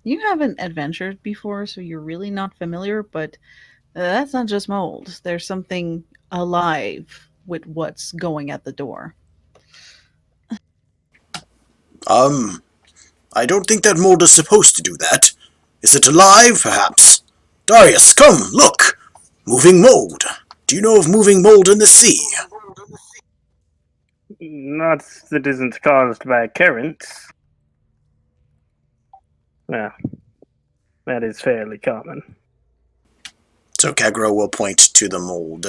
You haven't adventured before, so you're really not familiar, but that's not just mold. There's something alive with what's going at the door. Um, I don't think that mold is supposed to do that. Is it alive, perhaps? Darius, come, look! Moving mold. Do you know of moving mold in the sea? Not that isn't caused by currents. Well, that is fairly common. So Kag-Ro will point to the mold.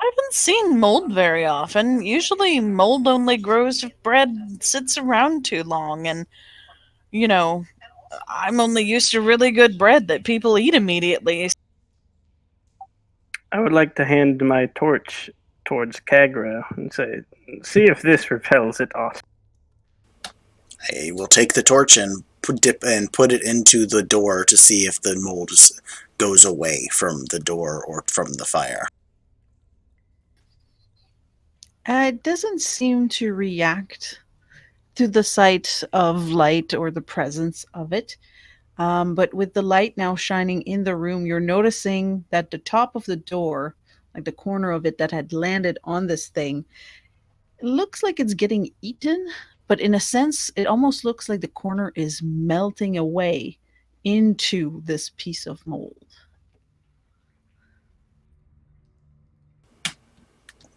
I haven't seen mold very often. Usually, mold only grows if bread sits around too long, and, you know, I'm only used to really good bread that people eat immediately. I would like to hand my torch towards Kag-Ro and say, see if this repels it off. I will take the torch and put it into the door to see if the mold goes away from the door or from the fire. It doesn't seem to react to the sight of light or the presence of it. But with the light now shining in the room, you're noticing that the top of the door, like the corner of it that had landed on this thing, it looks like it's getting eaten. But in a sense, it almost looks like the corner is melting away into this piece of mold.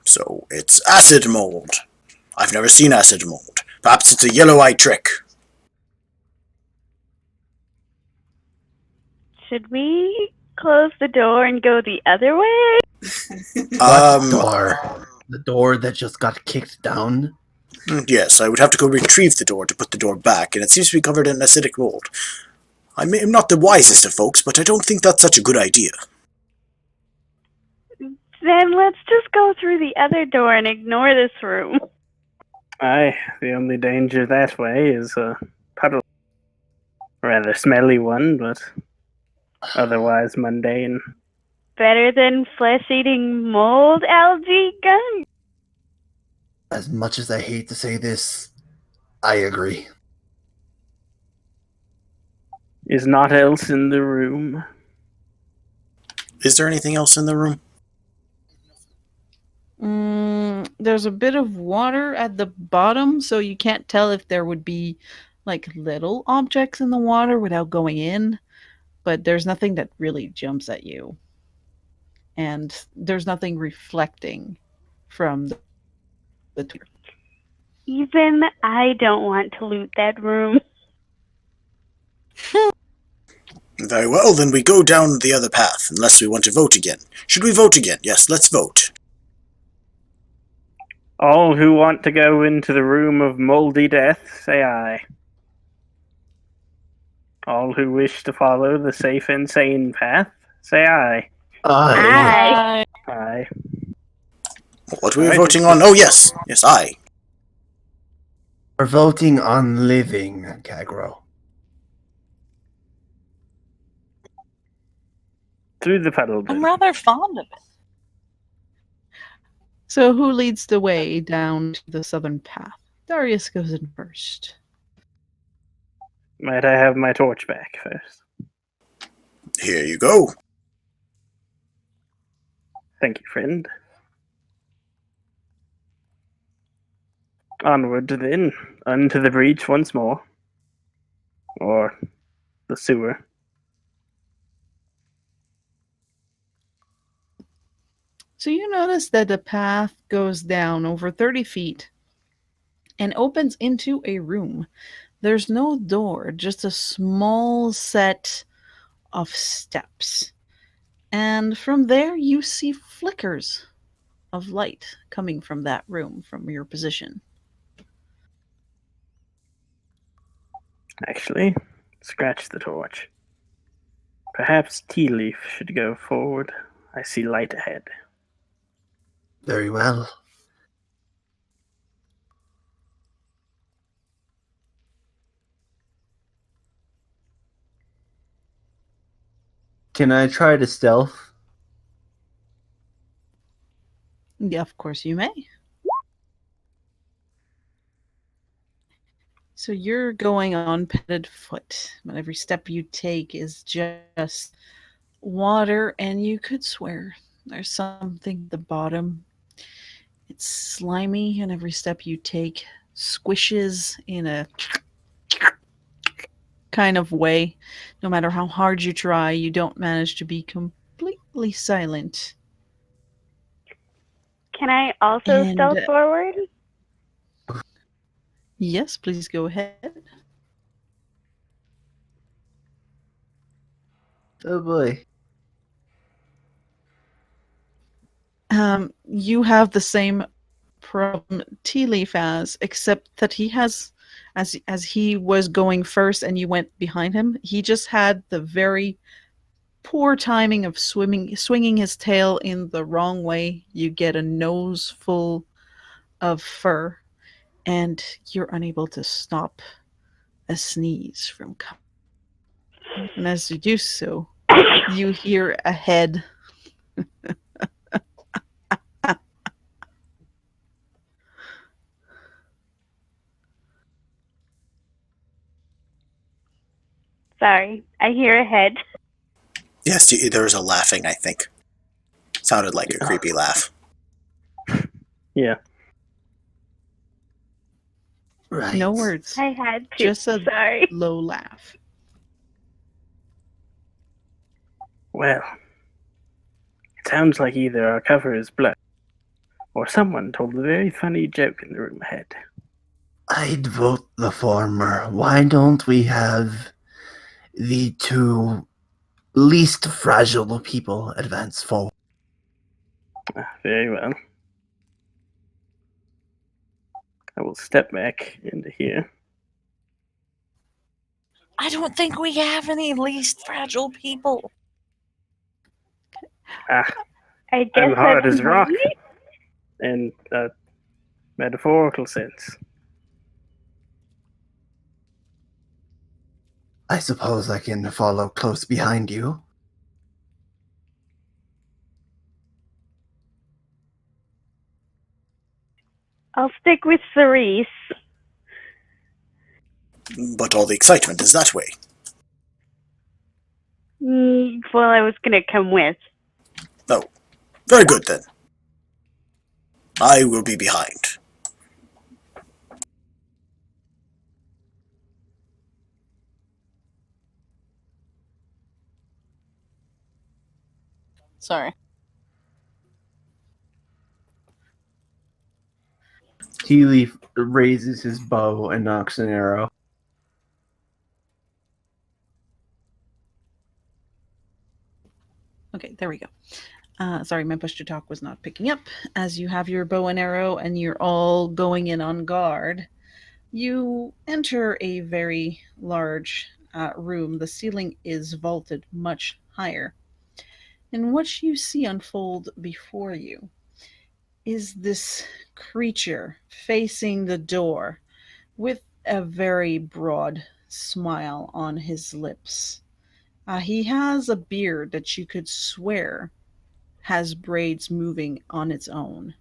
So it's acid mold. I've never seen acid mold. Perhaps it's a yellow-eye trick. Should we close the door and go the other way? What door? The door that just got kicked down? Yes, I would have to go retrieve the door to put the door back, and it seems to be covered in acidic mold. I'm not the wisest of folks, but I don't think that's such a good idea. Then let's just go through the other door and ignore this room. Aye, the only danger that way is a puddle. Rather smelly one, but otherwise mundane. Better than flesh-eating mold algae gun? As much as I hate to say this, I agree. Is naught else in the room? Is there anything else in the room? There's a bit of water at the bottom, so you can't tell if there would be like little objects in the water without going in, but there's nothing that really jumps at you. And there's nothing reflecting from the tier. Even I don't want to loot that room. Very well, then we go down the other path, unless we want to vote again. Should we vote again? Yes, let's vote. All who want to go into the room of moldy death, say aye. All who wish to follow the safe and sane path, say aye. Aye. Aye. What were we voting on? Oh, yes. Yes, aye. We're voting on living, Kag-Ro. Through the puddle. I'm rather fond of it. So who leads the way down to the southern path? Darius goes in first. Might I have my torch back first? Here you go. Thank you, friend. Onward, then, unto the breach once more. Or the sewer. So you notice that the path goes down over 30 feet and opens into a room. There's no door, just a small set of steps. And from there, you see flickers of light coming from that room, from your position. Actually, scratch the torch. Perhaps TeaLeaf should go forward. I see light ahead. Very well. Can I try to stealth? Yeah, of course you may. So you're going on petted foot, but every step you take is just water, and you could swear there's something at the bottom. It's slimy, and every step you take squishes in a kind of way. No matter how hard you try, you don't manage to be completely silent. Can I also And stealth forward? yes, please go ahead. Oh boy. You have the same problem TeaLeaf has, except that he has, as he was going first and you went behind him, he just had the very poor timing of swinging his tail in the wrong way. You get a nose full of fur, and you're unable to stop a sneeze from coming. And as you do so, you hear a head. Sorry, I hear a head. Yes, there was a laughing, I think. Sounded like a creepy laugh. Yeah. Right. No words, I had to. just a Sorry. low laugh. Well, it sounds like either our cover is blood, or someone told a very funny joke in the room ahead. I'd vote the former. Why don't we have the two least fragile people advance forward? Very well. I will step back into here. I don't think we have any least fragile people. Ah, I guess I'm hard that's as rock me. in a metaphorical sense. I suppose I can follow close behind you. I'll stick with Cerise. But all the excitement is that way. Well, I was gonna come with. Oh, very good then. I will be behind. Sorry. TeaLeaf raises his bow and knocks an arrow. Okay, there we go. Sorry, my push to talk was not picking up. As you have your bow and arrow and you're all going in on guard, you enter a very large room. The ceiling is vaulted much higher. And what you see unfold before you is this creature facing the door with a very broad smile on his lips. He has a beard that you could swear has braids moving on its own.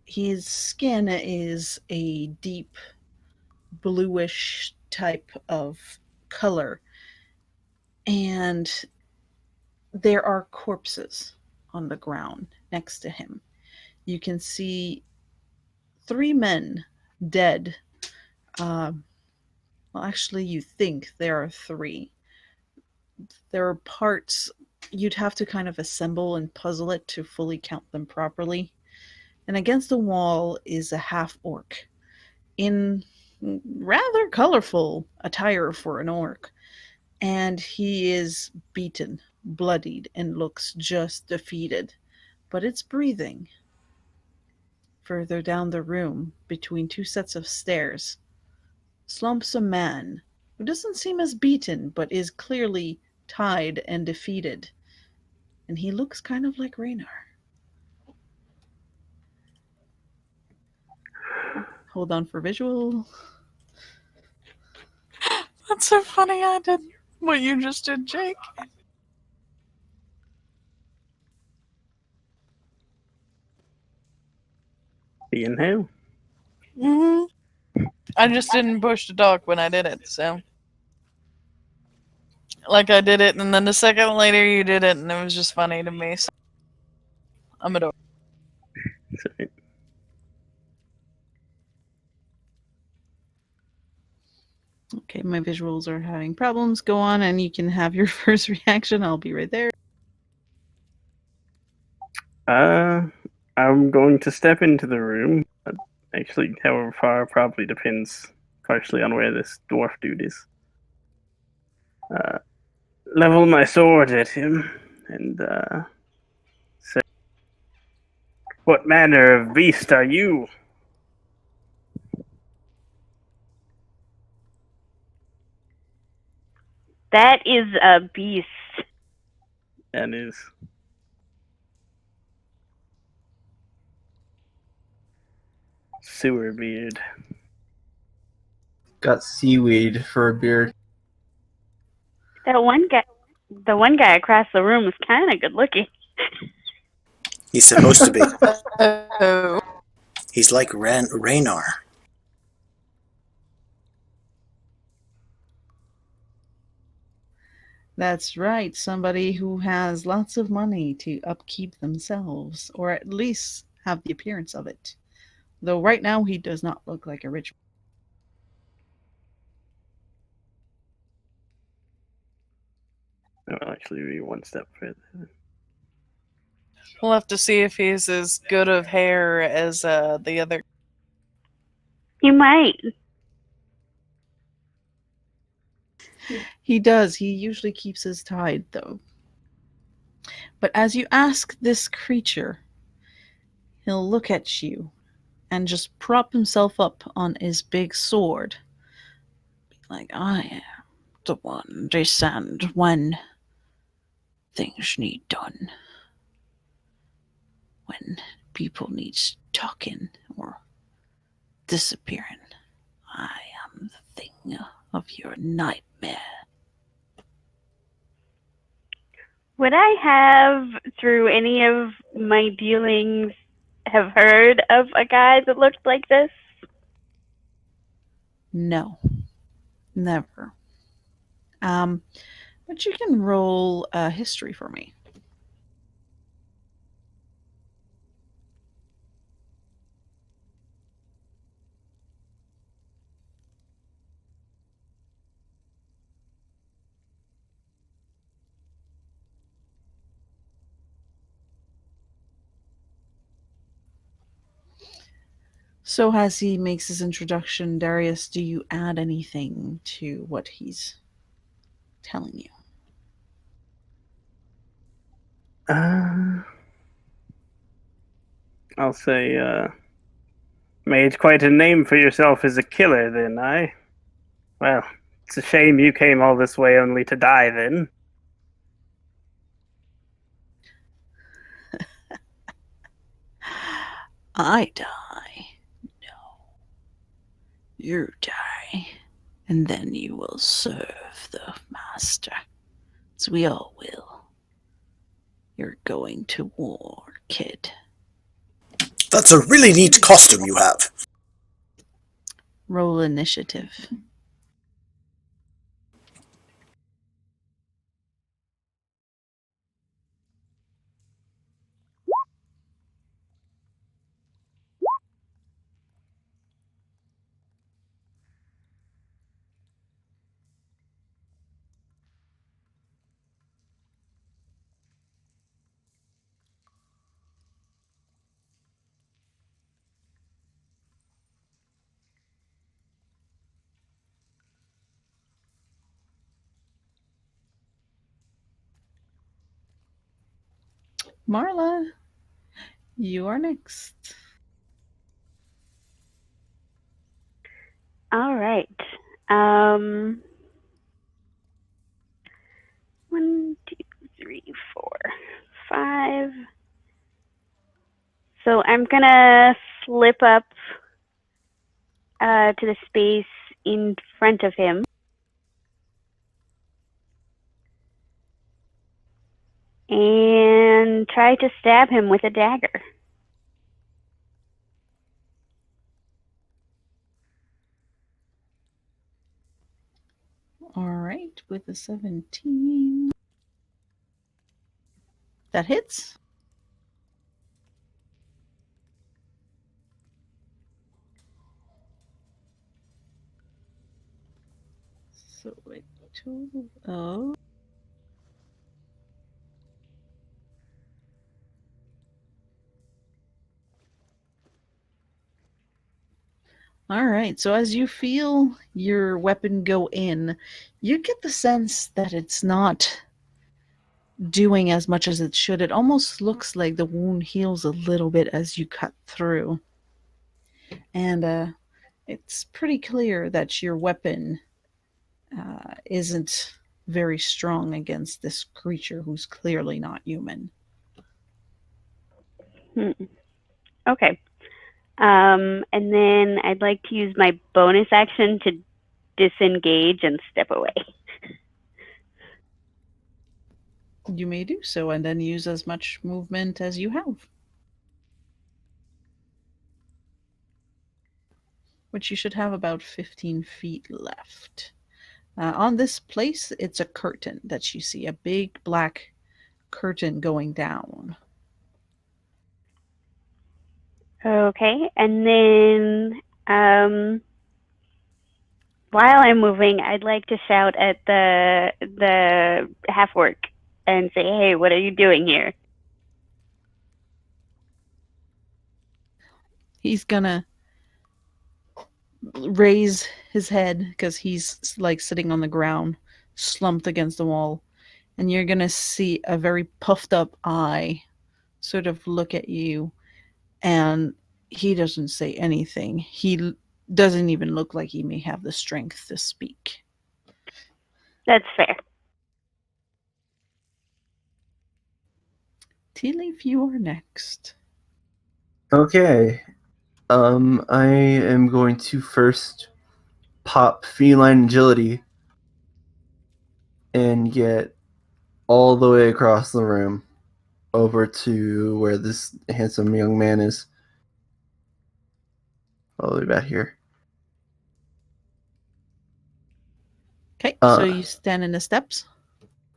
His skin is a deep bluish type of color, and there are corpses on the ground next to him. You can see three men dead. Well, actually, you think there are three. There are parts you'd have to kind of assemble and puzzle it to fully count them properly. And against the wall is a half orc in rather colorful attire for an orc. And he is beaten, bloodied, and looks just defeated. But it's breathing. Further down the room, between two sets of stairs, slumps a man who doesn't seem as beaten, but is clearly tied and defeated. And he looks kind of like Raynar. Hold on for visual. That's so funny. I did what you just did, Jake. The inhale. Mm-hmm. I just didn't push to talk when I did it, so. Like, I did it, and then a second later you did it, and it was just funny to me, so. I'm adorable. Okay, my visuals are having problems. Go on, and you can have your first reaction. I'll be right there. I'm going to step into the room. Actually, however far probably depends partially on where this dwarf dude is. Level my sword at him and say, "What manner of beast are you?" That is a beast. And is sewer beard. Got seaweed for a beard. That one guy, the one guy across the room was kind of good looking. He's supposed to be. Oh. He's like Raynar. That's right, somebody who has lots of money to upkeep themselves, or at least have the appearance of it. Though right now he does not look like a rich. I'll actually be one step further. We'll have to see if he's as good of hair as the other. He might. He does. He usually keeps his tied, though. But as you ask this creature, he'll look at you and just prop himself up on his big sword. Like, I am the one they send when things need done. When people need talking or disappearing. I am the thing of your nightmare. Would I have, through any of my dealings, have heard of a guy that looked like this? No. Never. But you can roll a history for me. So as he makes his introduction, Darius, do you add anything to what he's telling you? I'll say, made quite a name for yourself as a killer, then, I. Well, it's a shame you came all this way only to die, then. I die. No. You die. And then you will serve the master. As we all will. You're going to war, kid. That's a really neat costume you have. Roll initiative. Marla, you are next. All right. 1, 2, 3, 4, 5. So I'm gonna slip up to the space in front of him. And try to stab him with a dagger. right, with a 17. That hits. So a total of... All right, so as you feel your weapon go in, you get the sense that it's not doing as much as it should. It almost looks like the wound heals a little bit as you cut through. And it's pretty clear that your weapon isn't very strong against this creature who's clearly not human. Okay. And then I'd like to use my bonus action to disengage and step away. You may do so, and then use as much movement as you have. Which you should have about 15 feet left. On this place, it's a curtain that you see, a big black curtain going down. Okay, and then while I'm moving, I'd like to shout at the half orc and say, "Hey, what are you doing here?" He's gonna raise his head because he's like sitting on the ground, slumped against the wall, and you're gonna see a very puffed up eye sort of look at you, and he doesn't say anything. He doesn't even look like he may have the strength to speak. That's fair. TeaLeaf, you are next. Okay. I am going to first pop feline agility and get all the way across the room over to where this handsome young man is. All the way back here. Okay, so you stand in the steps.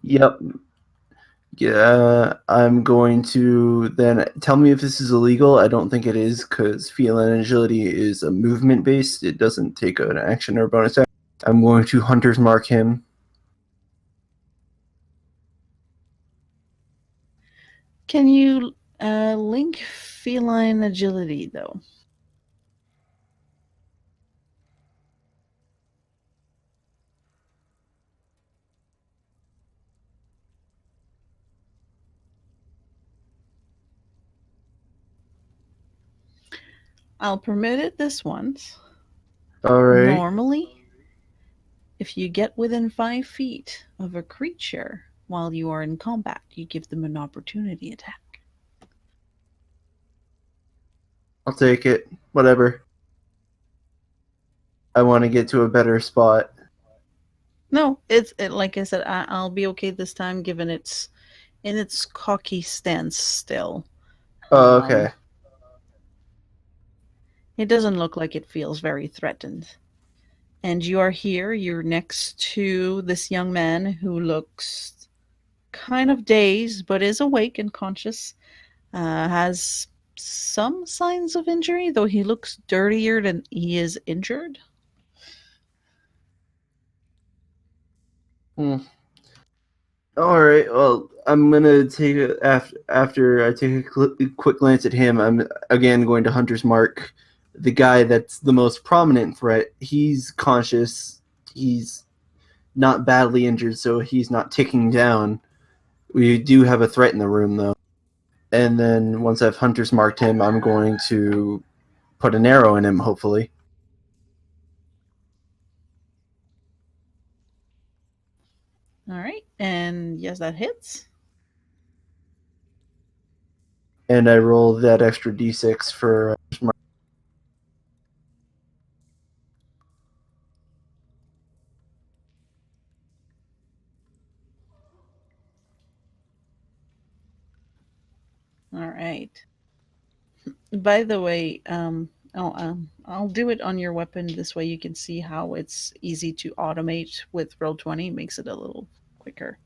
Yep. Yeah, I'm going to then tell me if this is illegal. I don't think it is because feline agility is a movement based. It doesn't take an action or a bonus action. I'm going to hunter's mark him. Can you link feline agility, though? I'll permit it this once. All right. Normally, if you get within 5 feet of a creature while you are in combat, you give them an opportunity attack. I'll take it. Whatever. I want to get to a better spot. No, it's like I said, I'll be okay this time, given it's in its cocky stance still. Oh, okay. It doesn't look like it feels very threatened. And you are here, you're next to this young man who looks kind of dazed, but is awake and conscious. Has some signs of injury, though he looks dirtier than he is injured. All right. Well, I'm gonna take after I take a quick glance at him. I'm again going to hunter's mark the guy that's the most prominent threat. He's conscious. He's not badly injured, so he's not ticking down. We do have a threat in the room, though. And then once I've hunter's marked him, I'm going to put an arrow in him, hopefully. All right, and yes, that hits. And I roll that extra d6 for All right. By the way, I'll do it on your weapon. This way you can see how it's easy to automate with Roll20. Makes it a little quicker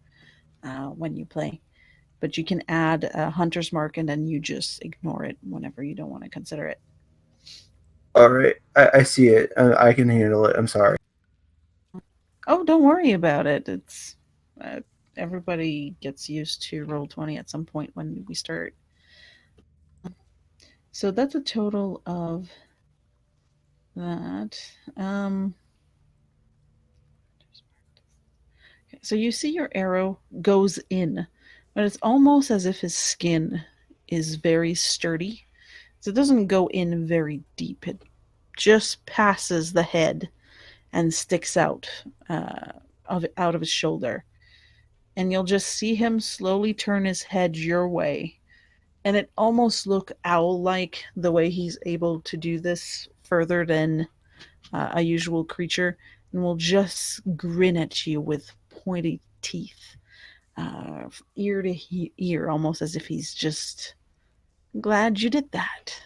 when you play. But you can add a hunter's mark and then you just ignore it whenever you don't want to consider it. All right, I see it. I can handle it. I'm sorry. Oh, don't worry about it. It's uh, everybody gets used to Roll20 at some point when we start. So that's a total of that. So you see your arrow goes in, but it's almost as if his skin is very sturdy. So it doesn't go in very deep. It just passes the head and sticks out out of his shoulder. And you'll just see him slowly turn his head your way. And it almost look owl-like the way he's able to do this further than a usual creature, and will just grin at you with pointy teeth, ear to ear, almost as if he's just glad you did that.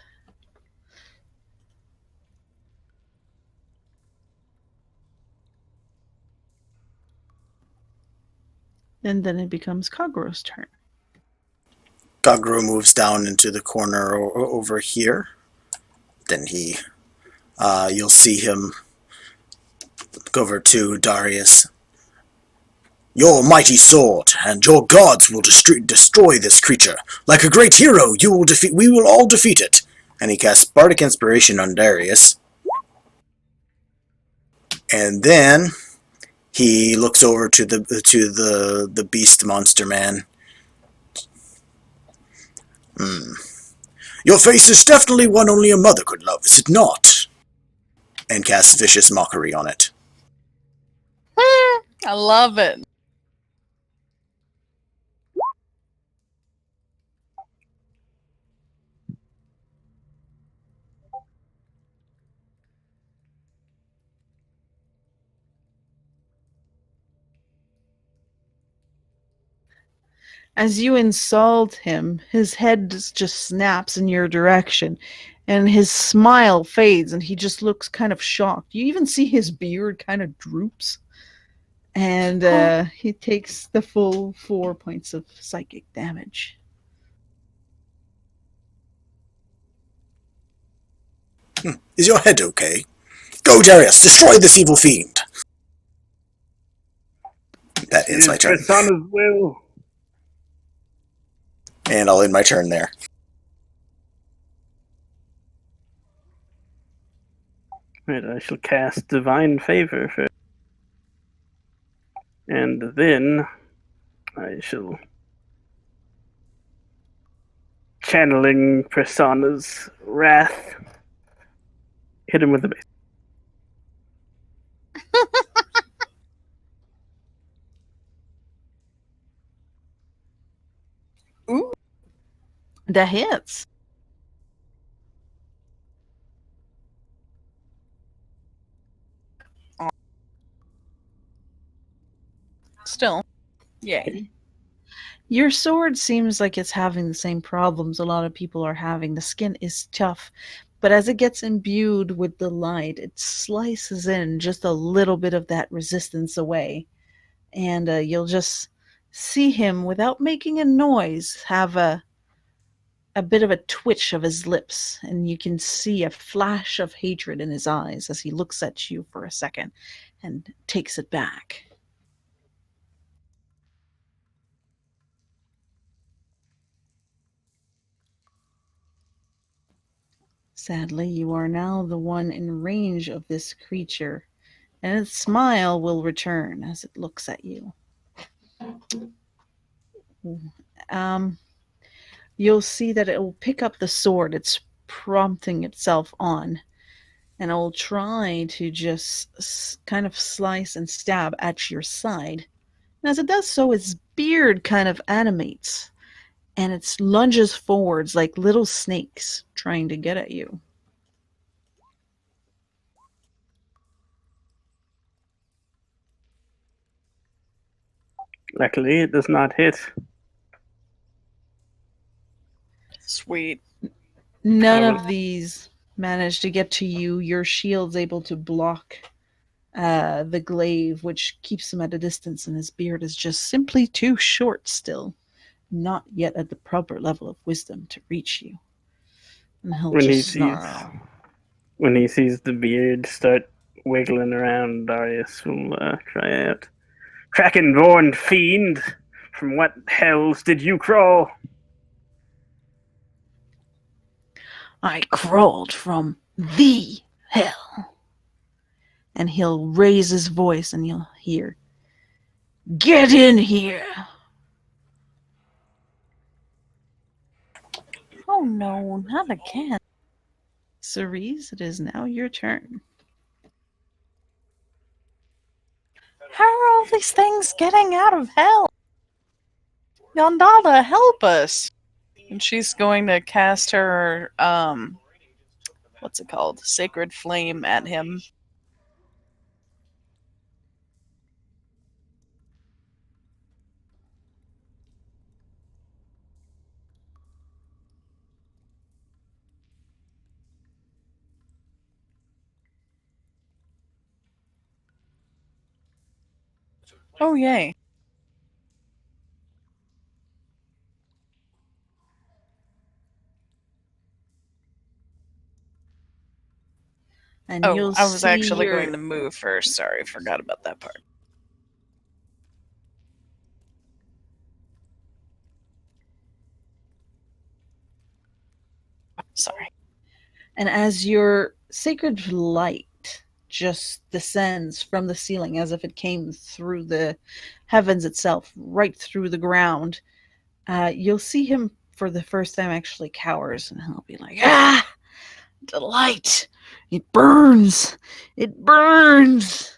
And then it becomes Kag-Ro's turn. Kag-Ro moves down into the corner over here. Then you'll see him go over to Darius. Your mighty sword and your gods will destroy this creature. Like a great hero, we will all defeat it. And he casts Bardic Inspiration on Darius. And then he looks over to the beast monster man. Your face is definitely one only a mother could love, is it not? And casts Vicious Mockery on it. I love it. As you insult him, his head just snaps in your direction, and his smile fades, and he just looks kind of shocked. You even see his beard kind of droops, and he takes the full 4 points of psychic damage. Is your head okay? Go, Darius, destroy this evil fiend! That ends my turn. Persana's will. And I'll end my turn there. Right, I shall cast Divine Favor first. And then I shall channeling Persana's wrath. Hit him with the base. Ooh, that hits. Still, yay. Your sword seems like it's having the same problems a lot of people are having. The skin is tough, but as it gets imbued with the light, it slices in just a little bit of that resistance away. And you'll just see him, without making a noise, have a bit of a twitch of his lips, and you can see a flash of hatred in his eyes as he looks at you for a second and takes it back. Sadly, you are now the one in range of this creature, and its smile will return as it looks at you. You'll see that it will pick up the sword it's prompting itself on, and it will try to just kind of slice and stab at your side. And as it does so, its beard kind of animates, and it lunges forwards like little snakes trying to get at you. Luckily, it does not hit. Sweet. None of these manage to get to you. Your shield's able to block the glaive, which keeps him at a distance, and his beard is just simply too short still, not yet at the proper level of wisdom to reach you. And he'll When he just sees snarl. when he sees the beard start wiggling around, Darius will cry out, "Kraken-born fiend! From what hells did you crawl?" I crawled from the hell. And he'll raise his voice and you'll hear, "Get in here!" Oh no, not again. Cerise, it is now your turn. How are all these things getting out of hell? Yondalla, help us! And she's going to cast her, what's it called? Sacred Flame at him. Oh, yay. And Oh, you'll I was see actually your... going to move first. Sorry, forgot about that part. Sorry. And as your sacred light just descends from the ceiling as if it came through the heavens itself, right through the ground, you'll see him for the first time actually cowers, and he'll be like, "Ah! Delight! It burns! It burns!"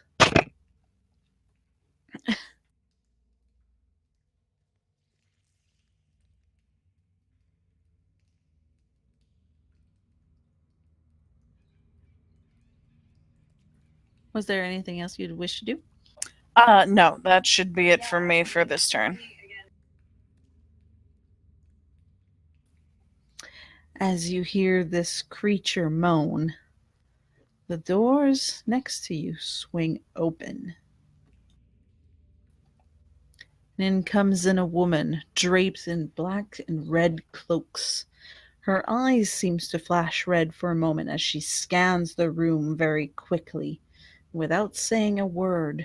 Was there anything else you'd wish to do? No, that should be it for me for this turn. As you hear this creature moan, the doors next to you swing open. And in comes in a woman draped in black and red cloaks. Her eyes seems to flash red for a moment as she scans the room very quickly. Without saying a word,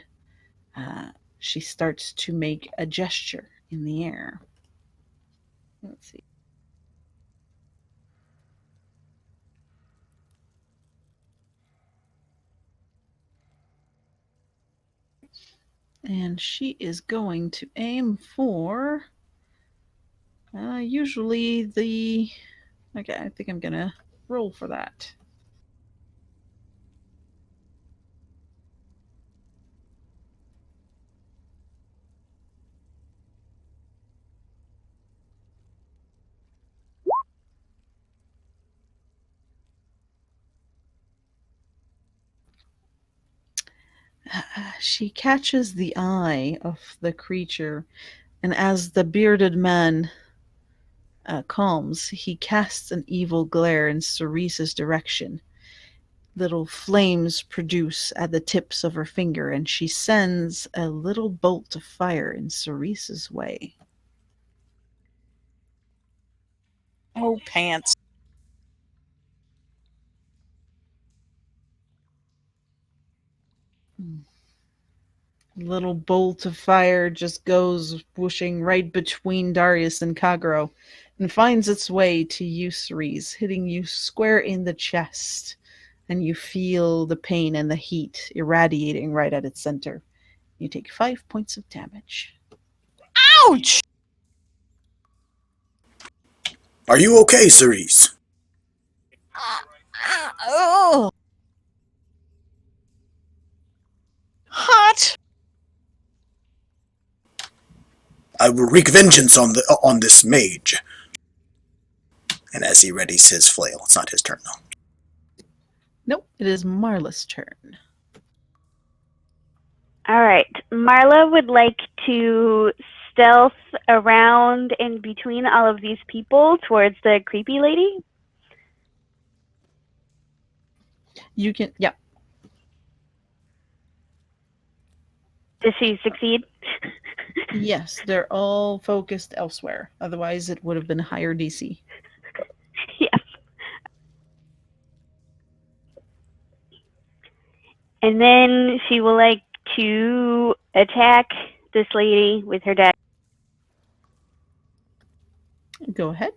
she starts to make a gesture in the air. Let's see. And she is going to aim for usually the... Okay, I think I'm going to roll for that. She catches the eye of the creature, and as the bearded man calms, he casts an evil glare in Cerise's direction. Little flames produce at the tips of her finger, and she sends a little bolt of fire in Cerise's way. Oh, pants. Little bolt of fire just goes whooshing right between Darius and Kag-Ro and finds its way to you, Cerise, hitting you square in the chest. And you feel the pain and the heat irradiating right at its center. You take 5 points of damage. Ouch! Are you okay, Cerise? Oh! Hot! I will wreak vengeance on this mage. And as he readies his flail, it's not his turn though. Nope, it is Marla's turn. All right. Marla would like to stealth around in between all of these people towards the creepy lady. You can, yeah. Does she succeed? Yes, they're all focused elsewhere. Otherwise, it would have been higher DC. Yes. And then she will like to attack this lady with her dagger. Go ahead.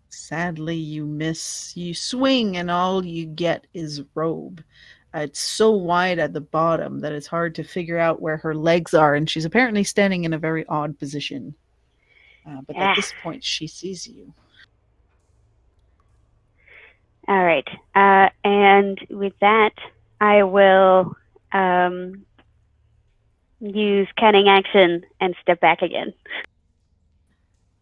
Sadly, you miss. You swing, and all you get is robe. It's so wide at the bottom that it's hard to figure out where her legs are, and she's apparently standing in a very odd position. But at Ah, this point, she sees you. all right. And with that, I will use cunning action and step back again.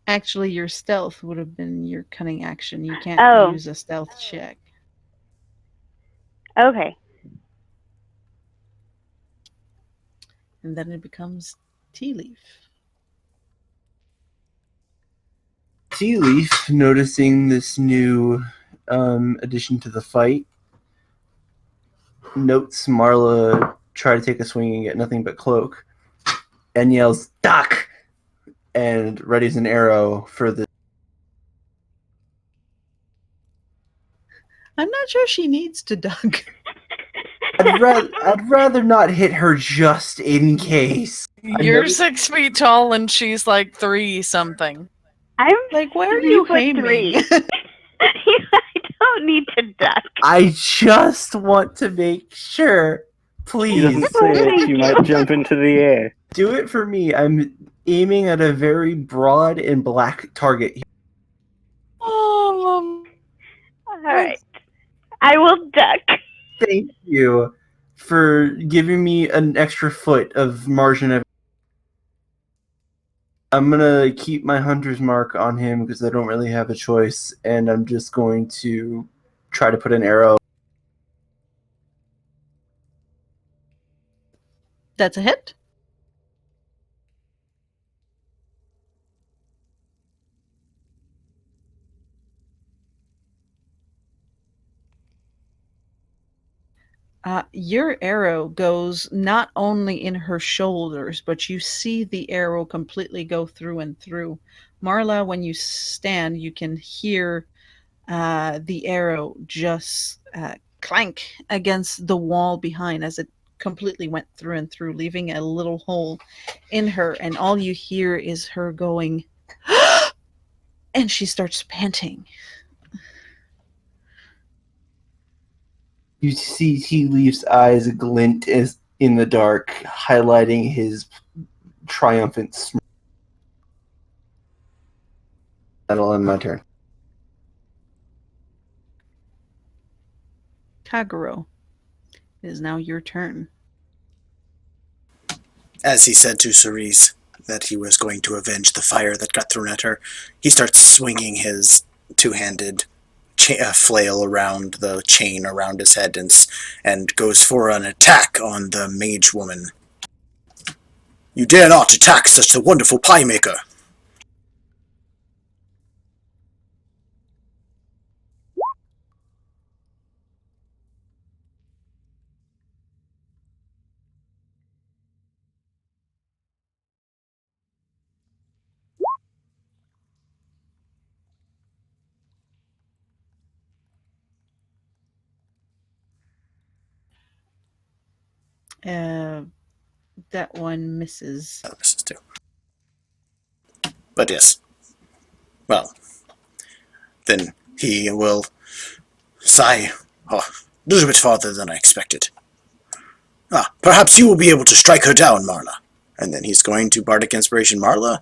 Actually, your stealth would have been your cunning action. You can't Oh, use a stealth check. okay. And then it becomes TeaLeaf. TeaLeaf, noticing this new addition to the fight, notes Marla try to take a swing and get nothing but cloak, and yells, "Duck!" and readies an arrow for the. I'm not sure she needs to duck. I'd rather not hit her just in case. You're 6 feet tall and she's like 3 something. I'm Like, where are 3 you foot aiming? 3. I don't need to duck. I just want to make sure. She Please doesn't Oh, say it. thank She you. might jump into the air. do it for me. I'm aiming at a very broad and black target. Oh, All right. I will duck. Thank you for giving me an extra foot of margin of. I'm gonna keep my hunter's mark on him because I don't really have a choice, and I'm just going to try to put an arrow. That's a hit. Your arrow goes not only in her shoulders, but you see the arrow completely go through and through. Marla, when you stand, you can hear the arrow just clank against the wall behind as it completely went through and through, leaving a little hole in her. And all you hear is her going, and she starts panting. You see TeaLeaf's eyes glint as in the dark, highlighting his triumphant smirk. That'll end my turn. Kag-Ro, it is now your turn. As he said to Cerise that he was going to avenge the fire that got thrown at her, he starts swinging his two-handed flail around the chain around his head and goes for an attack on the mage woman. You dare not attack such a wonderful pie maker! That one misses. Oh, this is too. But yes. Well, then he will sigh. Oh, a little bit farther than I expected. Ah, perhaps you will be able to strike her down, Marla. And then he's going to Bardic Inspiration Marla.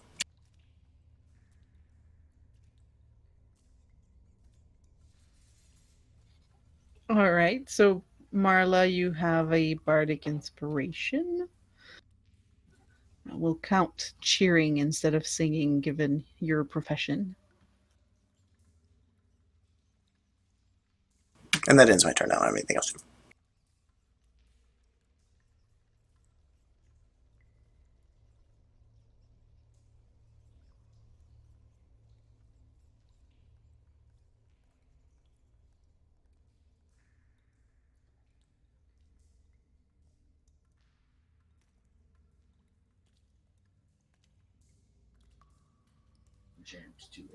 All right, so Marla, you have a bardic inspiration. We'll count cheering instead of singing, given your profession. And that ends my turn. I don't have anything else to do.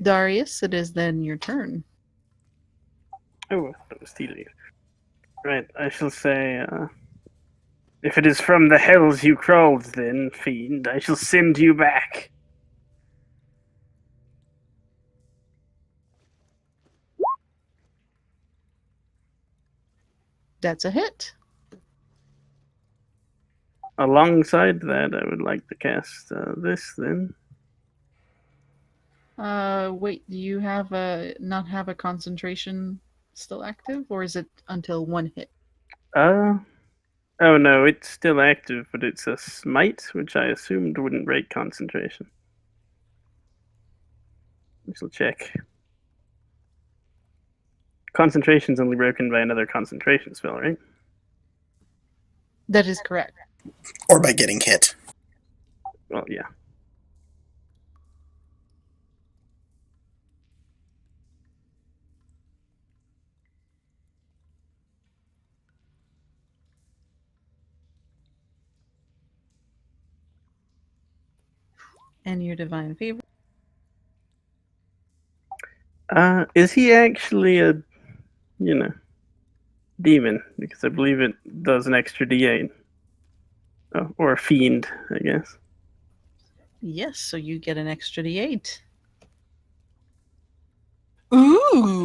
Darius, it is then your turn. Oh, that was TeaLeaf. Right, I shall say, if it is from the hells you crawled, then, fiend, I shall send you back. That's a hit. Alongside that, I would like to cast this, then. Wait, do you have not have a concentration still active, or is it until one hit? Oh no, it's still active, but it's a smite, which I assumed wouldn't break concentration. I shall check. Concentration's only broken by another concentration spell, right? That is correct. Or by getting hit. Well, yeah. And your divine favor. Is he actually a, demon? Because I believe it does an extra d8. Oh, or a fiend, I guess. Yes, so you get an extra d8. Ooh.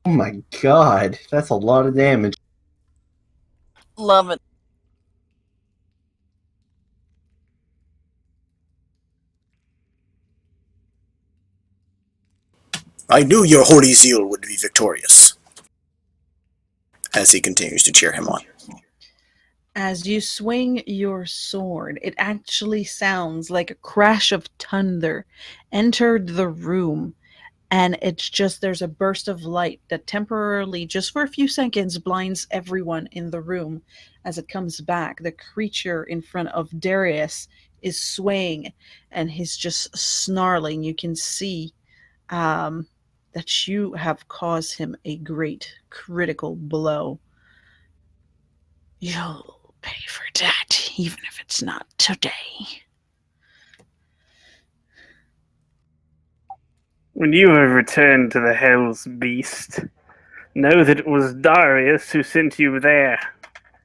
Oh my god, that's a lot of damage. Love it. I knew your holy zeal would be victorious. As he continues to cheer him on. As you swing your sword, it actually sounds like a crash of thunder entered the room. And it's just, there's a burst of light that temporarily, just for a few seconds, blinds everyone in the room. As it comes back, the creature in front of Darius is swaying and he's just snarling. You can see that you have caused him a great critical blow. You'll pay for that, even if it's not today. When you have returned to the Hell's Beast, know that it was Darius who sent you there,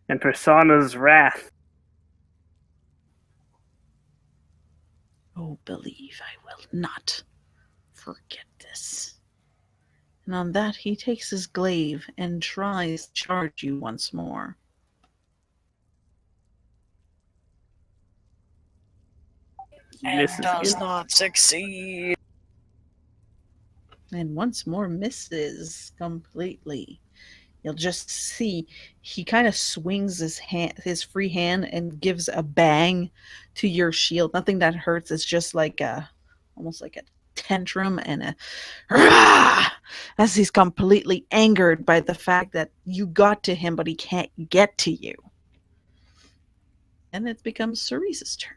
and Persana's wrath. Oh, believe I will not forget this. And on that, he takes his glaive and tries to charge you once more. And Misses does again. not succeed. And once more misses completely. You'll just see he kind of swings his free hand and gives a bang to your shield. Nothing that hurts. It's just like almost like a tantrum and a rah, as he's completely angered by the fact that you got to him, but he can't get to you. And it becomes Cerise's turn.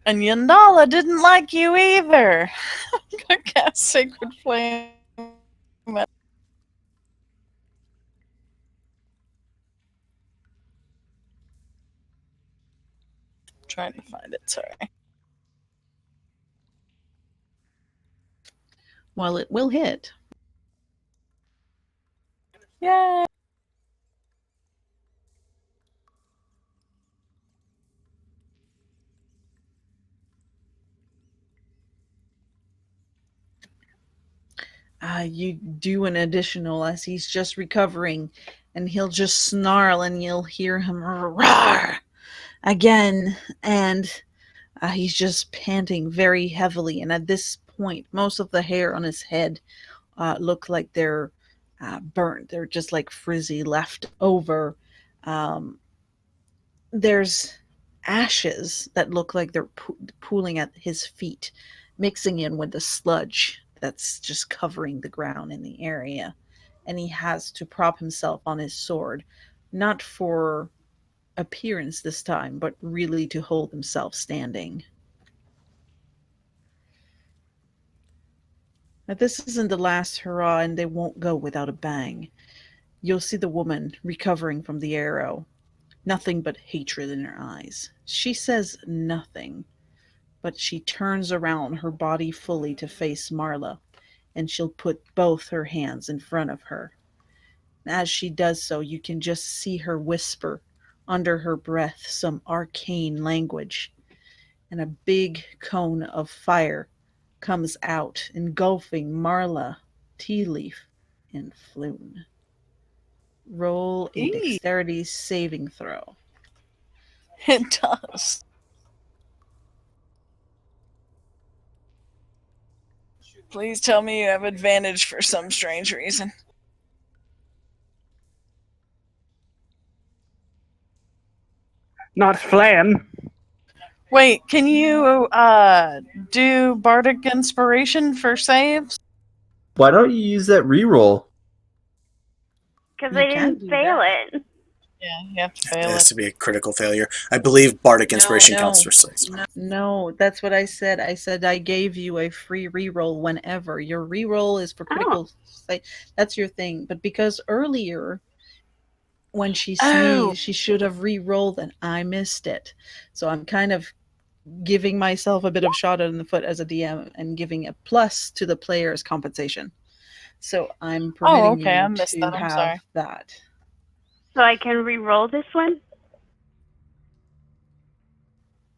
And Yondalla didn't like you either. I'm gonna cast Sacred Flame. Trying to find it, sorry. Well, it will hit. Yay! You do an additional as he's just recovering, and he'll just snarl, and you'll hear him roar again, and he's just panting very heavily. And at this point, most of the hair on his head look like they're burnt. They're just like frizzy left over. There's ashes that look like they're pooling at his feet, mixing in with the sludge that's just covering the ground in the area. And he has to prop himself on his sword, not for appearance this time, but really to hold himself standing. Now, this isn't the last hurrah, and they won't go without a bang. You'll see the woman recovering from the arrow, nothing but hatred in her eyes. She says nothing, but she turns around her body fully to face Marla, and she'll put both her hands in front of her. As she does so, you can just see her whisper under her breath some arcane language, and a big cone of fire comes out, engulfing Marla, TeaLeaf, and Floon. Roll a Eee. dexterity saving throw. It does. Please tell me you have advantage for some strange reason. Not Flan. Wait, can you do Bardic Inspiration for saves? Why don't you use that reroll? Because You I can didn't do fail that. it. Yeah, you have to It fail has it. to be a critical failure. I believe Bardic Inspiration No. counts for saves. No, that's what I said. I said I gave you a free reroll whenever. Your reroll is for critical. That's your thing. But because earlier, when she sneezed, she should have re-rolled and I missed it. So I'm kind of giving myself a bit of shot in the foot as a DM and giving a plus to the player's compensation. So I'm permitting okay, I you missed to that, I'm have sorry. that. So I can re-roll this one?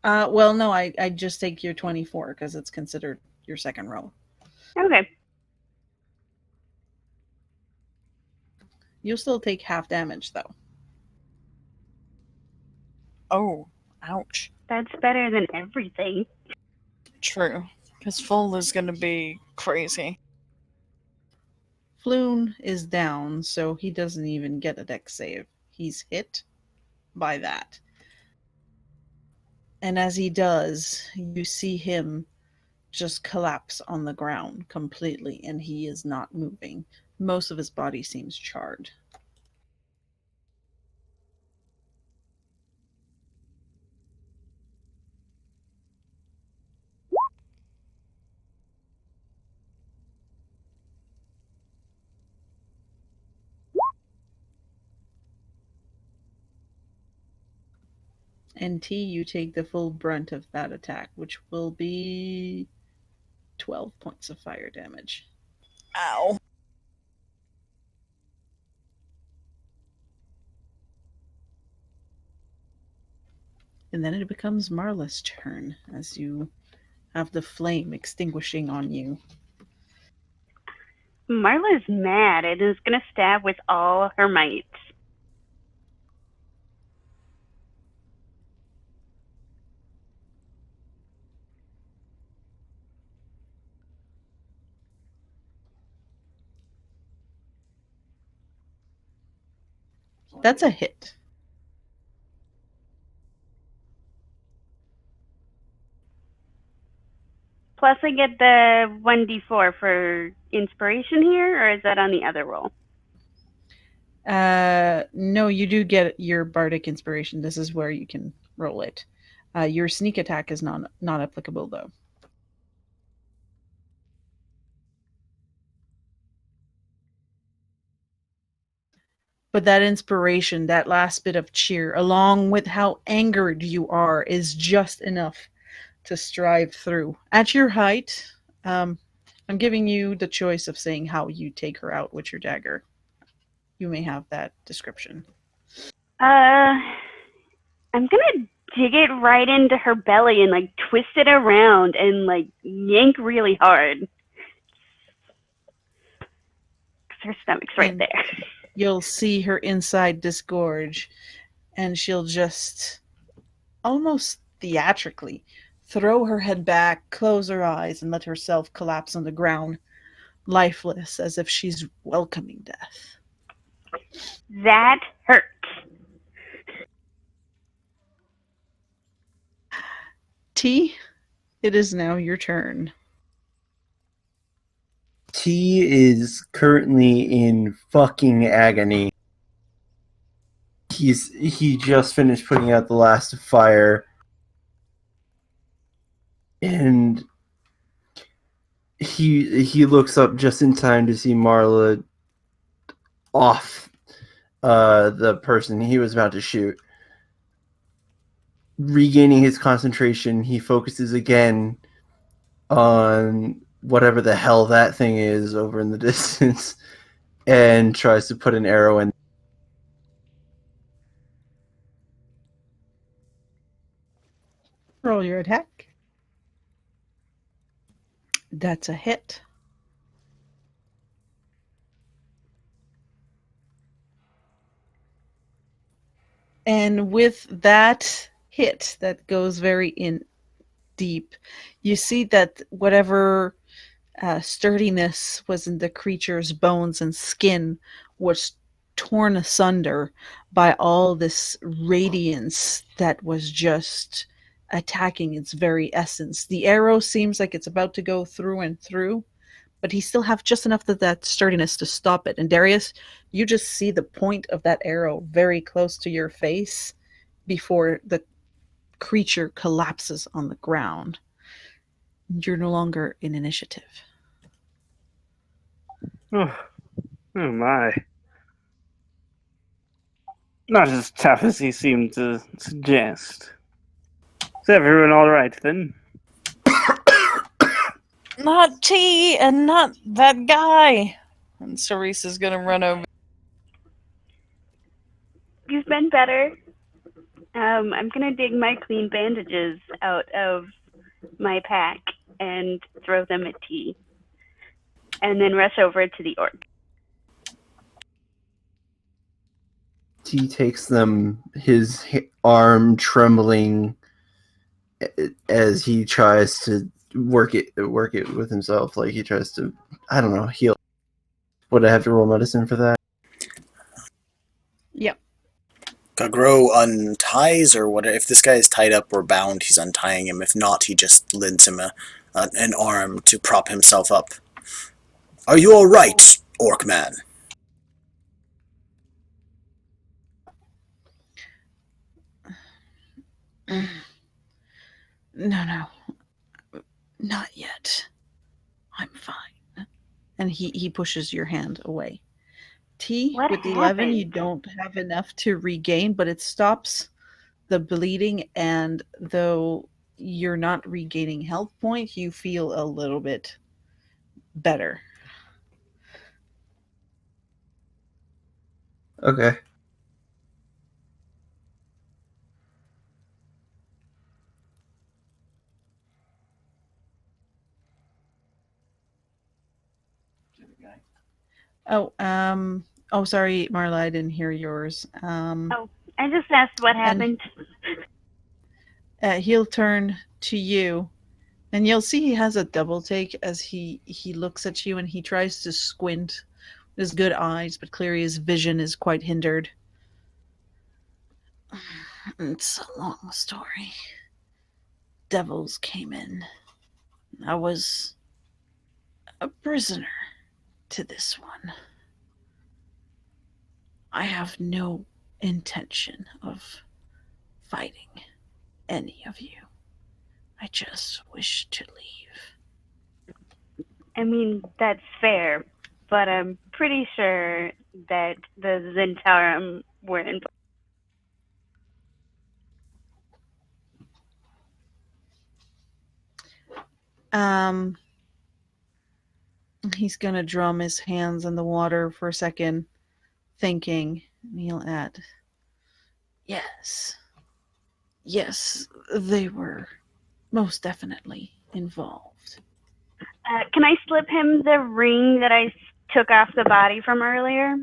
Well, no, I just take your 24 because it's considered your second roll. Okay. You'll still take half damage, though. Oh, ouch. That's better than everything. True. Because full is going to be crazy. Floon is down, so he doesn't even get a dex save. He's hit by that. And as he does, you see him just collapse on the ground completely, and he is not moving. Most of his body seems charred. And T, you take the full brunt of that attack, which will be 12 points of fire damage. Ow. And then it becomes Marla's turn as you have the flame extinguishing on you. Marla's mad and is going to stab with all her might. That's a hit. Plus I get the 1d4 for inspiration here, or is that on the other roll? No, you do get your bardic inspiration. This is where you can roll it. Your sneak attack is not applicable though. But that inspiration, that last bit of cheer, along with how angered you are, is just enough to strive through. At your height, I'm giving you the choice of saying how you take her out with your dagger. You may have that description. I'm gonna dig it right into her belly and like twist it around and like yank really hard. 'Cause her stomach's right And there. you'll see her inside disgorge, and she'll just almost theatrically throw her head back, close her eyes, and let herself collapse on the ground, lifeless, as if she's welcoming death. That hurts. T, it is now your turn. T is currently in fucking agony. He just finished putting out the last fire, and he looks up just in time to see Marla off the person he was about to shoot. regaining his concentration, he focuses again on whatever the hell that thing is over in the distance and tries to put an arrow in. Roll your attack. That's a hit. And with that hit that goes very in deep, you see that whatever sturdiness was in the creature's bones and skin was torn asunder by all this radiance that was just attacking its very essence. The arrow seems like it's about to go through and through, but he still have just enough of that sturdiness to stop it. And Darius, you just see the point of that arrow very close to your face before the creature collapses on the ground. You're no longer in initiative. Oh my. Not as tough as he seemed to suggest. Is everyone alright then? Not T and not that guy. And Cerise is gonna run over. You've been better. I'm gonna dig my clean bandages out of my pack and throw them at T. And then rush over to the orc. He takes them, his arm trembling as he tries to work it with himself. Like he tries to, I don't know, heal. Would I have to roll medicine for that? Yep. Kag-Ro unties, or what? If this guy is tied up or bound, he's untying him. If not, he just lends him an arm to prop himself up. Are you all right, Orc Man? No, not yet. I'm fine. And he pushes your hand away. T, What with 11, you happened? don't have enough to regain, but it stops the bleeding, and though you're not regaining health points, you feel a little bit better. Okay. Oh, sorry, Marla, I didn't hear yours. Oh, I just asked what happened. He'll turn to you, and you'll see he has a double take as he looks at you, and he tries to squint with his good eyes, but clearly his vision is quite hindered. It's a long story. Devils came in. I was a prisoner to this one. I have no intention of fighting any of you. I just wish to leave. I mean, that's fair, but I'm pretty sure that the Zentarum were involved. He's gonna drum his hands in the water for a second, thinking, and he'll add, yes, they were most definitely involved. Can I slip him the ring that I took off the body from earlier?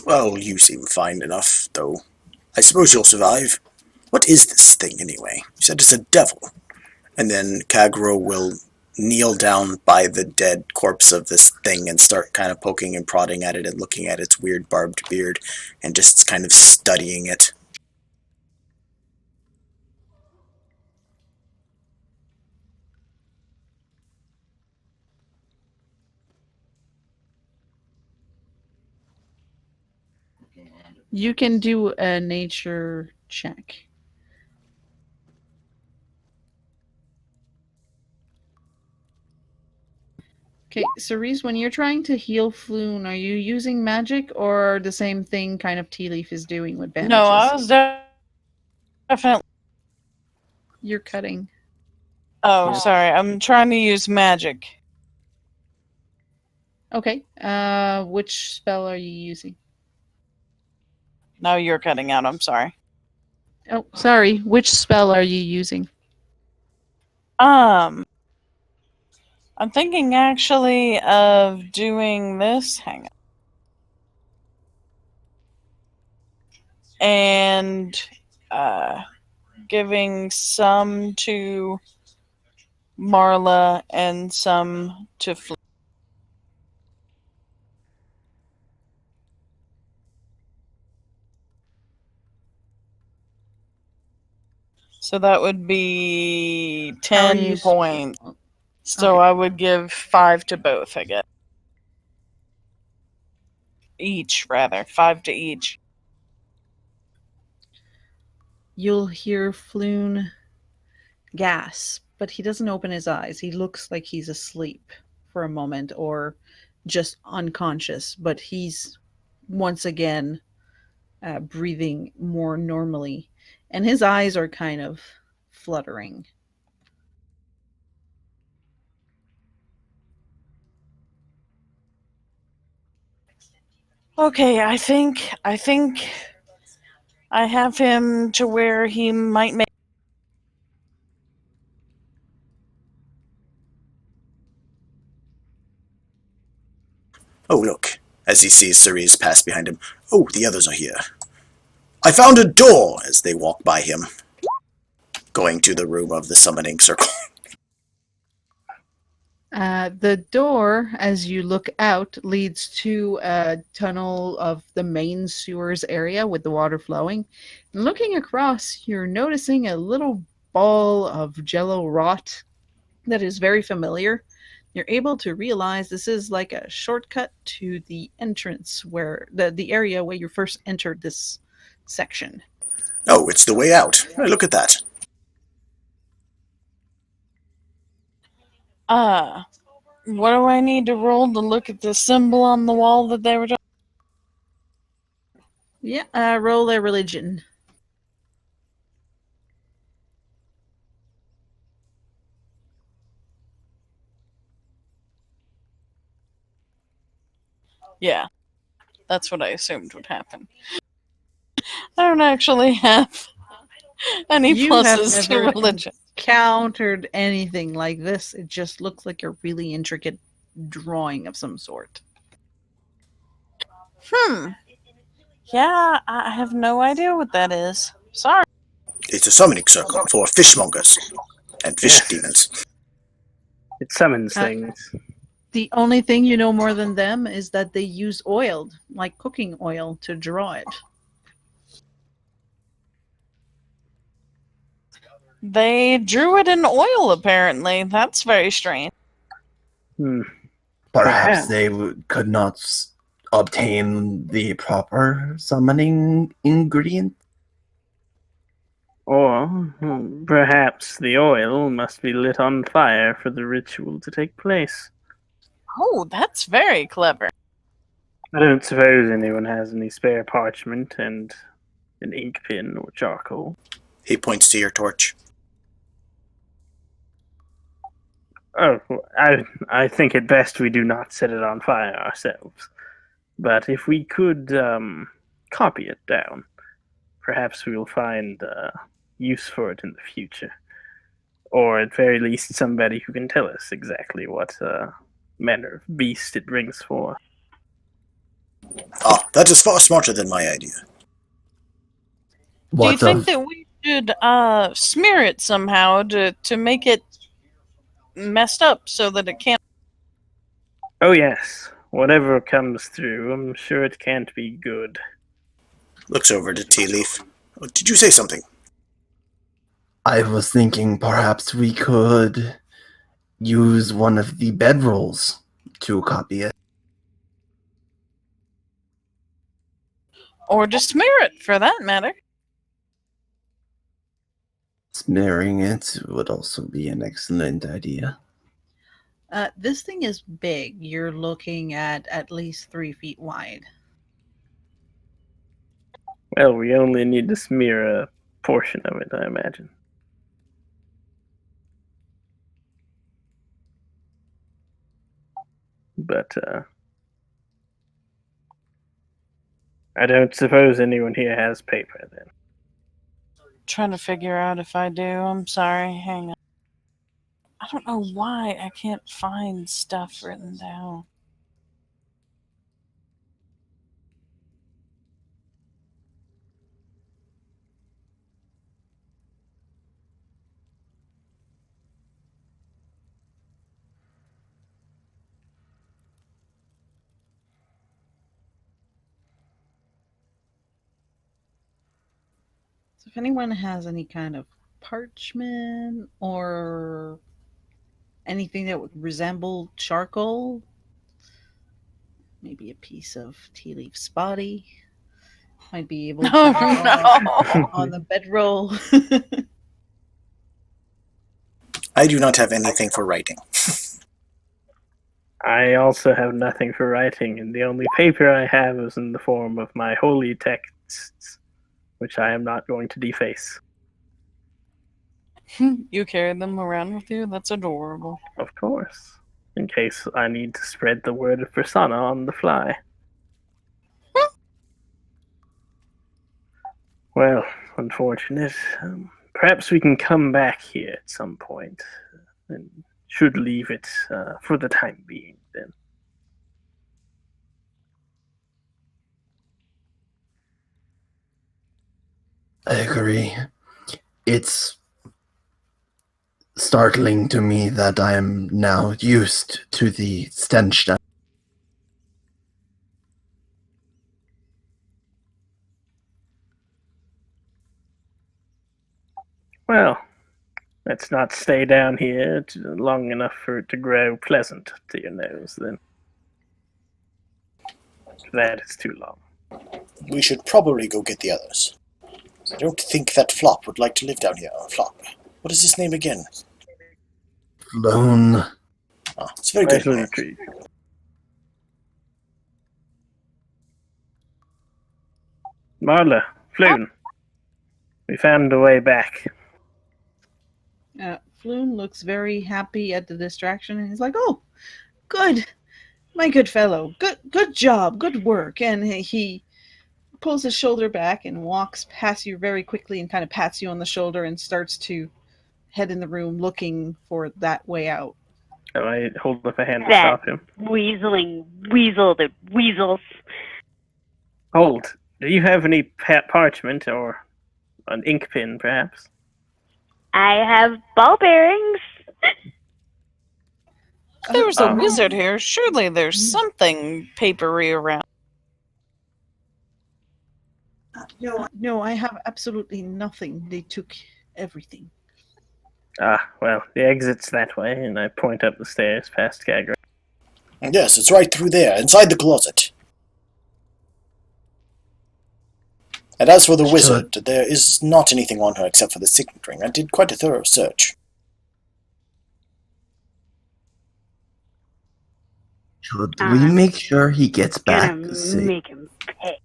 Well, you seem fine enough, though. I suppose you'll survive. What is this thing, anyway? You said it's a devil. And then Kag-Ro will kneel down by the dead corpse of this thing and start kind of poking and prodding at it and looking at its weird barbed beard and just kind of studying it. You can do a nature check. Okay, Cerise, when you're trying to heal Floon, are you using magic or the same thing kind of TeaLeaf is doing with bandages? No, I was definitely. You're cutting. Oh, Yeah. sorry. I'm trying to use magic. Okay, which spell are you using? Now you're cutting out. I'm sorry. Oh, sorry. Which spell are you using? I'm thinking actually of doing this. Hang on. And giving some to Marla and some to Flo. So that would be How are 10 you? points. So Okay. I would give 5 to both, I guess. Each, rather. 5 to each. You'll hear Floon gasp, but he doesn't open his eyes. He looks like he's asleep for a moment or just unconscious, but he's once again breathing more normally, and his eyes are kind of fluttering. Okay, I think I have him to where he might make. Oh, look, as he sees Cerise pass behind him. Oh, the others are here. I found a door as they walk by him, going to the room of the summoning circle. The door, as you look out, leads to a tunnel of the main sewers area with the water flowing. And looking across, you're noticing a little ball of jello rot that is very familiar. You're able to realize this is like a shortcut to the entrance where the area where you first entered this section. Oh, it's the way out. Hey, look at that. What do I need to roll to look at the symbol on the wall that they were talking? Yeah, roll a religion. Yeah, that's what I assumed would happen. I don't actually have any You have pluses to never religion. encountered anything like this. It just looks like a really intricate drawing of some sort. Yeah, I have no idea what that is. Sorry. It's a summoning circle for fishmongers and fish Yes. demons. It summons Uh, things. The only thing you know more than them is that they use oil, like cooking oil, to draw it. They drew it in oil, apparently. That's very strange. Hmm. Perhaps Perhaps. they could not obtain the proper summoning ingredient. Or perhaps the oil must be lit on fire for the ritual to take place. Oh, that's very clever. I don't suppose anyone has any spare parchment and an ink pen or charcoal. He points to your torch. Oh, I think it best we do not set it on fire ourselves. But if we could copy it down, perhaps we will find use for it in the future. Or at very least somebody who can tell us exactly what manner of beast it brings forth. Ah, that is far smarter than my idea. Do you What think of that we should smear it somehow to make it messed up so that it can't? Oh yes, whatever comes through, I'm sure it can't be good. Looks over to TeaLeaf. Oh, did you say something? I was thinking perhaps we could use one of the bedrolls to copy it. Or just smear it, for that matter. Smearing it would also be an excellent idea. This thing is big. You're looking at least 3 feet wide. Well, we only need to smear a portion of it, I imagine. But I don't suppose anyone here has paper then. Trying to figure out if I do. I'm sorry. Hang on. I don't know why I can't find stuff written down. So if anyone has any kind of parchment or anything that would resemble charcoal, maybe a piece of TeaLeaf's body, might be able to Oh no! on the bedroll. I do not have anything for writing. I also have nothing for writing, and the only paper I have is in the form of my holy texts, which I am not going to deface. You carry them around with you? That's adorable. Of course, in case I need to spread the word of Persana on the fly. Well, unfortunate. Perhaps we can come back here at some point, and should leave it for the time being then. I agree. It's startling to me that I am now used to the stench that. Well, let's not stay down here long enough for it to grow pleasant to your nose, then. That is too long. We should probably go get the others. I don't think that Flop would like to live down here. Flop. What is his name again? Flown. Ah, it's very good. Nicely retrieved. Marla, Floon, we found a way back. Floon looks very happy at the distraction, and he's like, "Oh, good, my good fellow, good job, good work." And he pulls his shoulder back and walks past you very quickly, and kind of pats you on the shoulder, and starts to head in the room looking for that way out. Oh, I hold up a hand to That stop him. weaseling weasel, the weasels. Hold. Do you have any parchment or an ink pen, perhaps? I have ball bearings. There's a wizard here. Surely there's something papery around. No, I have absolutely nothing. They took everything. Ah, well, the exit's that way, and I point up the stairs past Kag-Ro. Yes, it's right through there, inside the closet. And as for the wizard, there is not anything on her except for the signet ring. I did quite a thorough search. Should we make sure he gets back? Gonna make him pay.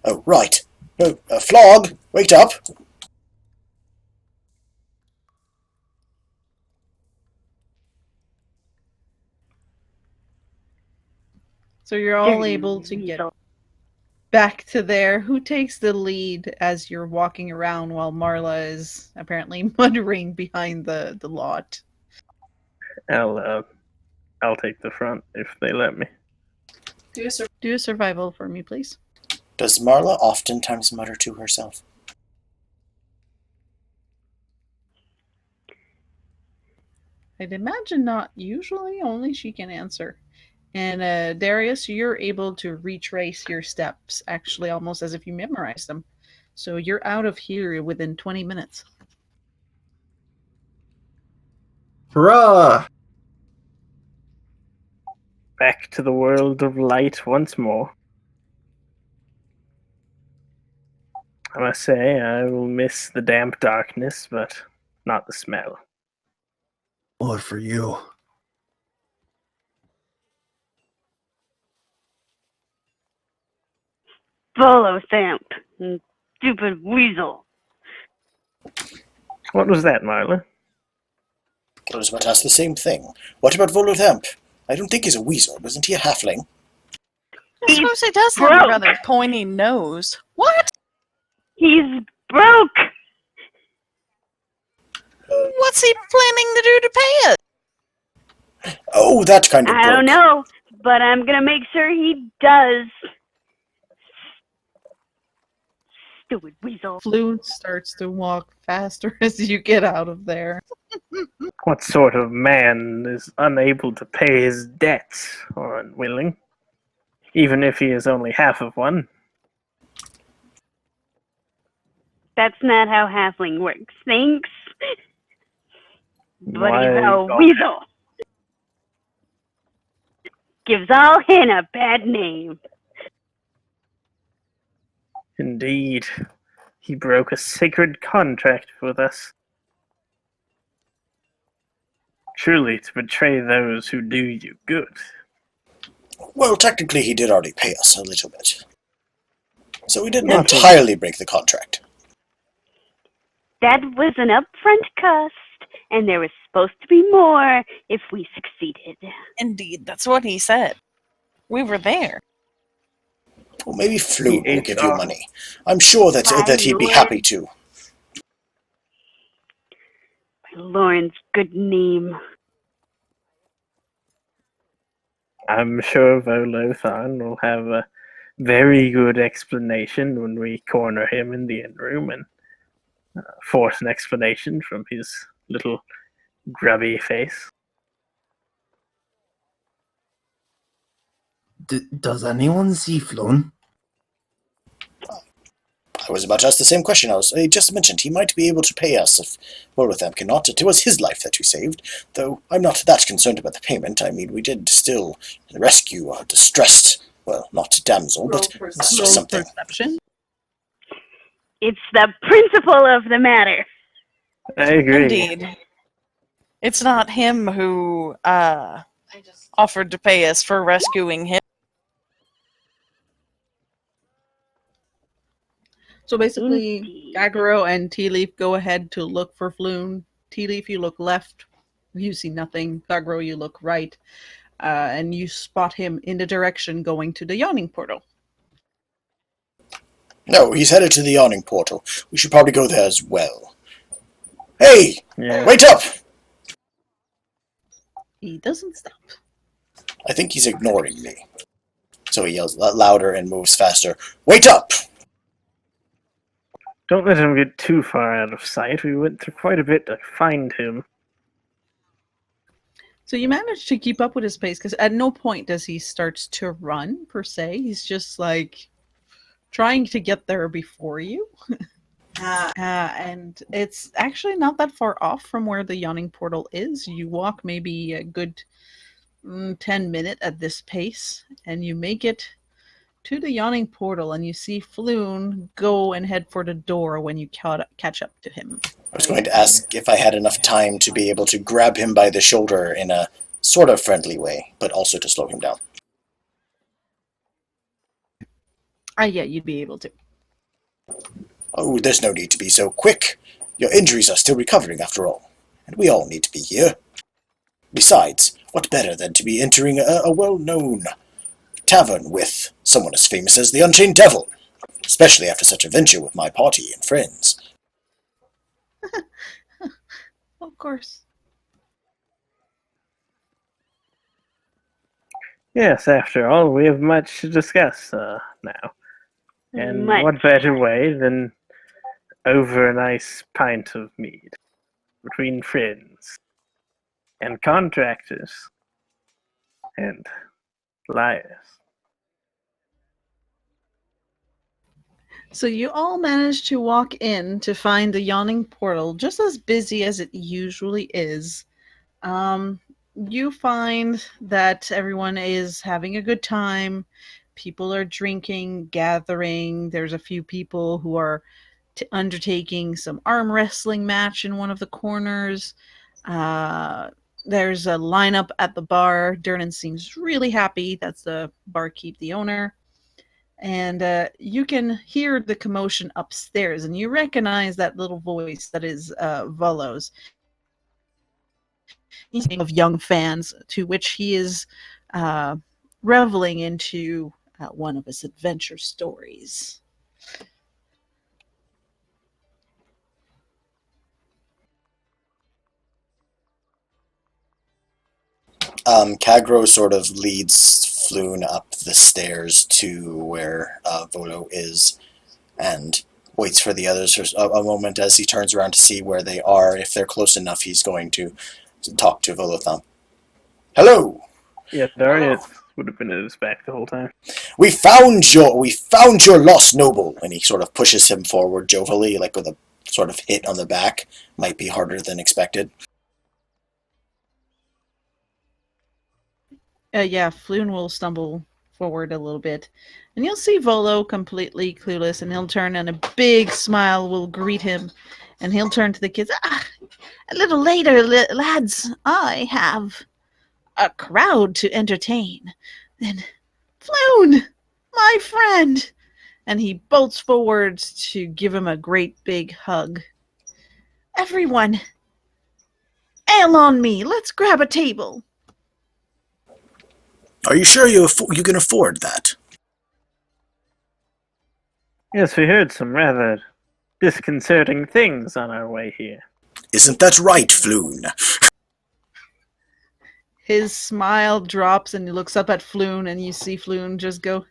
Oh, right. Oh, Flog, wait up. So you're all able to get back to there. Who takes the lead as you're walking around while Marla is apparently muttering behind the lot? I'll take the front if they let me. Do a survival for me, please. Does Marla oftentimes mutter to herself? I'd imagine not usually, only she can answer. And Darius, you're able to retrace your steps, actually almost as if you memorized them. So you're out of here within 20 minutes. Hurrah! Back to the world of light once more. I must say, I will miss the damp darkness, but not the smell. Or for you. Volothamp, stupid weasel. What was that, Marla? I was about to ask the same thing. What about Volothamp? I don't think he's a weasel. Isn't he a halfling? I suppose he does have a rather pointy nose. What? He's broke. What's he planning to do to pay us? Oh, that kind of I don't know, but I'm gonna make sure he does. Stupid weasel. Floon starts to walk faster as you get out of there. What sort of man is unable to pay his debts, or unwilling? Even if he is only half of one. That's not how halfling works. Thanks. But Why he's a not? weasel. Gives all hen a bad name. Indeed. He broke a sacred contract with us. Truly, to betray those who do you good. Well, technically he did already pay us a little bit. So we didn't Not entirely break the contract. That was an upfront cost, and there was supposed to be more if we succeeded. Indeed, that's what he said. We were there. Well, maybe Floon will give you HR. money. I'm sure that he'd be happy to. Lauren's good name. I'm sure Volothan will have a very good explanation when we corner him in the inn room and force an explanation from his little grubby face. Does anyone see Floon? I was about to ask the same question. I just mentioned he might be able to pay us if Volothamp cannot. It was his life that we saved, though I'm not that concerned about the payment. I mean, we did still rescue a distressed, well, not damsel, but it's just something. Perception. It's the principle of the matter. I agree. Indeed. It's not him who offered to pay us for rescuing him. So basically, Indeed. Kag-Ro and TeaLeaf go ahead to look for Floon. TeaLeaf, you look left. You see nothing. Kag-Ro, you look right. And you spot him in the direction going to the yawning portal. No, he's headed to the yawning portal. We should probably go there as well. Hey! Yeah. Wait up! He doesn't stop. I think he's ignoring me. So he yells louder and moves faster. Wait up! Don't let him get too far out of sight. We went through quite a bit to find him. So you manage to keep up with his pace, because at no point does he start to run, per se. He's just, like, trying to get there before you. And it's actually not that far off from where the yawning portal is. You walk maybe a good 10 minutes at this pace, and you make it to the yawning portal, and you see Floon go and head for the door when you catch up to him. I was going to ask if I had enough time to be able to grab him by the shoulder in a sort of friendly way, but also to slow him down. Yeah, you'd be able to. Oh, there's no need to be so quick. Your injuries are still recovering after all, and we all need to be here. Besides, what better than to be entering a well-known tavern with someone as famous as the Unchained Devil, especially after such a venture with my party and friends. Of course. Yes, after all, we have much to discuss now. And Much. what better way than over a nice pint of mead between friends and contractors and liars. So you all manage to walk in to find the yawning portal just as busy as it usually is. You find that everyone is having a good time. People are drinking, gathering. There's a few people who are undertaking some arm wrestling match in one of the corners. There's a lineup at the bar. Dernan seems really happy. That's the barkeep, the owner. and you can hear the commotion upstairs, and you recognize that little voice that is Volo's. He's of young fans, to which he is reveling into one of his adventure stories. Kag-Ro sort of leads Floon up the stairs to where Volo is, and waits for the others for a moment as he turns around to see where they are. If they're close enough, he's going to talk to Volothump. Hello! Yeah, Darius would have been at his back the whole time. We found your lost noble, and he sort of pushes him forward jovially, like with a sort of hit on the back. Might be harder than expected. Yeah, Floon will stumble forward a little bit, and you'll see Volo completely clueless, and he'll turn, and a big smile will greet him, and he'll turn to the kids. A little later, lads, I have a crowd to entertain. Then, Floon, my friend, and he bolts forward to give him a great big hug. Everyone, ale on me. Let's grab a table. Are you sure you can afford that? Yes, we heard some rather disconcerting things on our way here. Isn't that right, Floon? His smile drops, and he looks up at Floon, and you see Floon just go,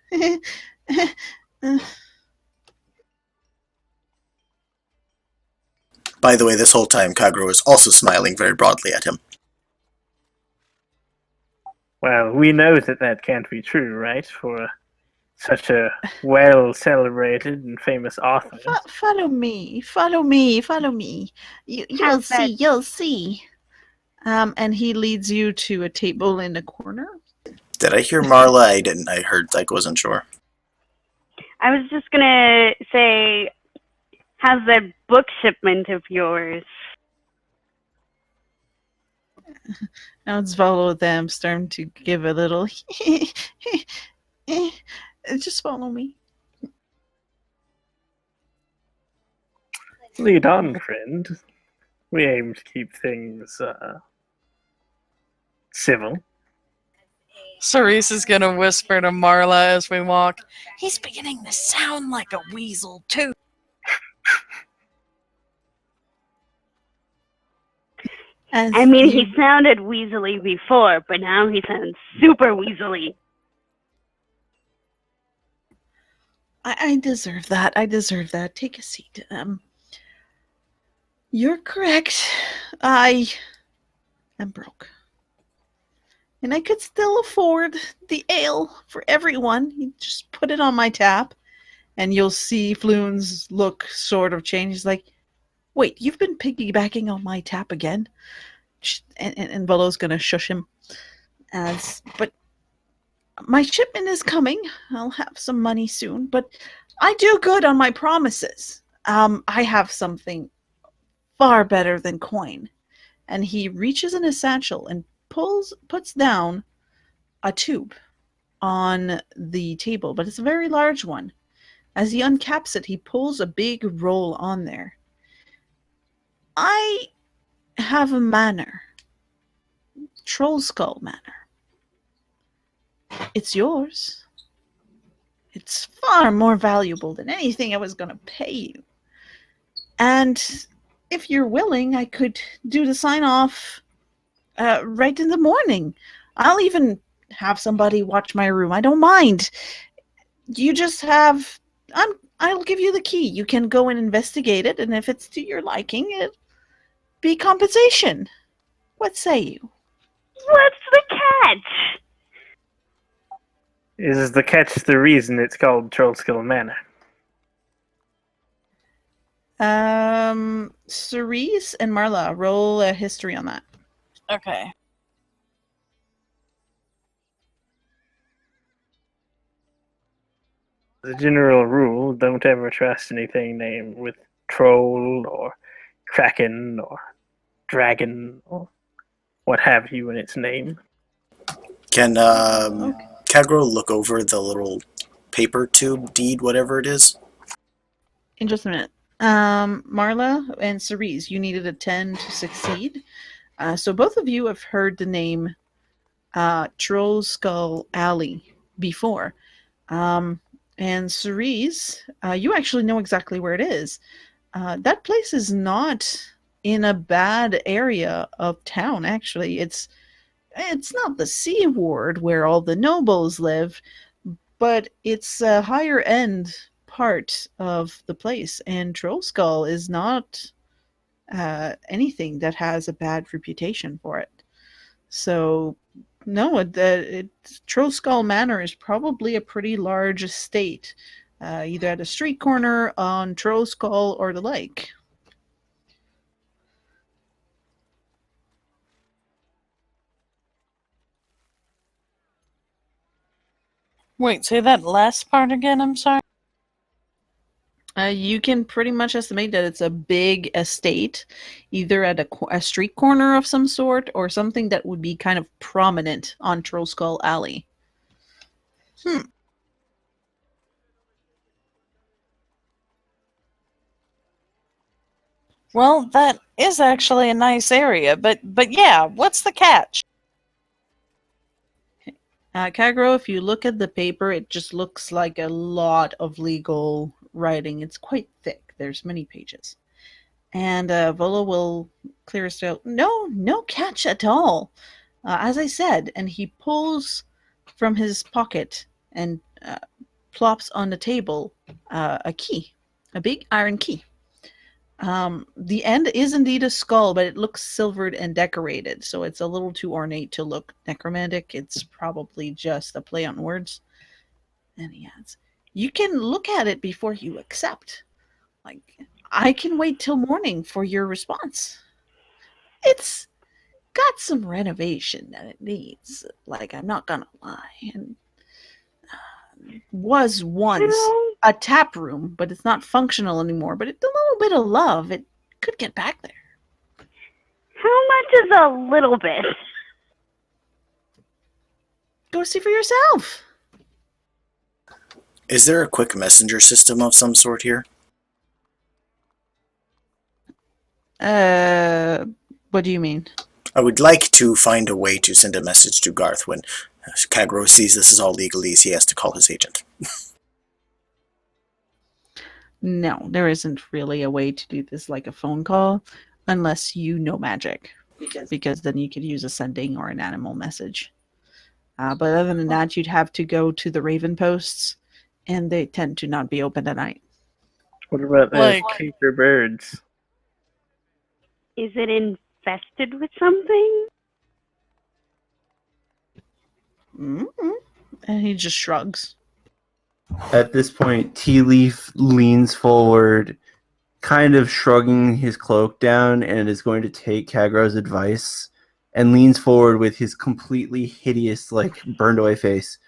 By the way, this whole time, Kag-Ro is also smiling very broadly at him. Well, we know that can't be true, right? For such a well-celebrated and famous author. Follow me, follow me, follow me. You'll see. And he leads you to a table in the corner. Did I hear Marla? I didn't. I heard, like, wasn't sure. I was just gonna say, how's that book shipment of yours? Now it's follow them, starting to give a little. Just follow me. Lead on, friend. We aim to keep things civil. Cerise is gonna whisper to Marla as we walk. He's beginning to sound like a weasel, too. I mean, he sounded weaselly before, but now he sounds super weaselly. I deserve that. I deserve that. Take a seat. You're correct. I am broke. And I could still afford the ale for everyone. You just put it on my tap, and you'll see Floon's look sort of change. He's like, wait, you've been piggybacking on my tap again? And Volo's going to shush him. But my shipment is coming. I'll have some money soon, but I do good on my promises. I have something far better than coin. And he reaches in his satchel and puts down a tube on the table, but it's a very large one. As he uncaps it, he pulls a big roll on there. I have a manor. Troll Skull Manor. It's yours. It's far more valuable than anything I was going to pay you. And if you're willing, I could do the sign off right in the morning. I'll even have somebody watch my room. I don't mind. You just have... I'll give you the key. You can go and investigate it, and if it's to your liking, it'll be compensation. What say you? What's the catch? Is the catch the reason it's called Trollskull Manor? Cerise and Marla, roll a history on that. Okay. As a general rule, don't ever trust anything named with troll or kraken or dragon or what have you in its name. Can Kag-Ro look over the little paper tube deed, whatever it is? In just a minute. Marla and Cerise, you needed a 10 to succeed. So both of you have heard the name Troll Skull Alley before. And Cerise, you actually know exactly where it is. That place is not in a bad area of town, actually. It's not the Sea Ward where all the nobles live, but it's a higher end part of the place, and Troll Skull is not anything that has a bad reputation for it. So, no, Troll Skull Manor is probably a pretty large estate, either at a street corner, on Troll Skull, or the like. Wait, say that last part again, I'm sorry? You can pretty much estimate that it's a big estate, either at a street corner of some sort, or something that would be kind of prominent on Troll Skull Alley. Well, that is actually a nice area, but yeah, what's the catch? Kag-Ro, if you look at the paper, it just looks like a lot of legal writing. It's quite thick. There's many pages. And Volo will clear his throat. No catch at all. As I said, and he pulls from his pocket and plops on the table a key, a big iron key. The end is indeed a skull, but it looks silvered and decorated, so it's a little too ornate to look necromantic. It's probably just a play on words. And he adds, you can look at it before you accept. Like, I can wait till morning for your response. It's got some renovation that it needs. Like, I'm not gonna lie. And was once a tap room, but it's not functional anymore. But it's a little bit of love. It could get back there. How much is a little bit? Go see for yourself. Is there a quick messenger system of some sort here? What do you mean? I would like to find a way to send a message to Garth when Kag-Ro sees this is all legalese. He has to call his agent. No, there isn't really a way to do this like a phone call, unless you know magic, because then you could use a sending or an animal message. But other than that, you'd have to go to the Raven posts, and they tend to not be open at night. What about Like- caper birds? Is it infested with something? Mm-hmm. And he just shrugs. At this point, TeaLeaf leans forward, kind of shrugging his cloak down, and is going to take Kag-Ro's advice, and leans forward with his completely hideous, like, burned away face.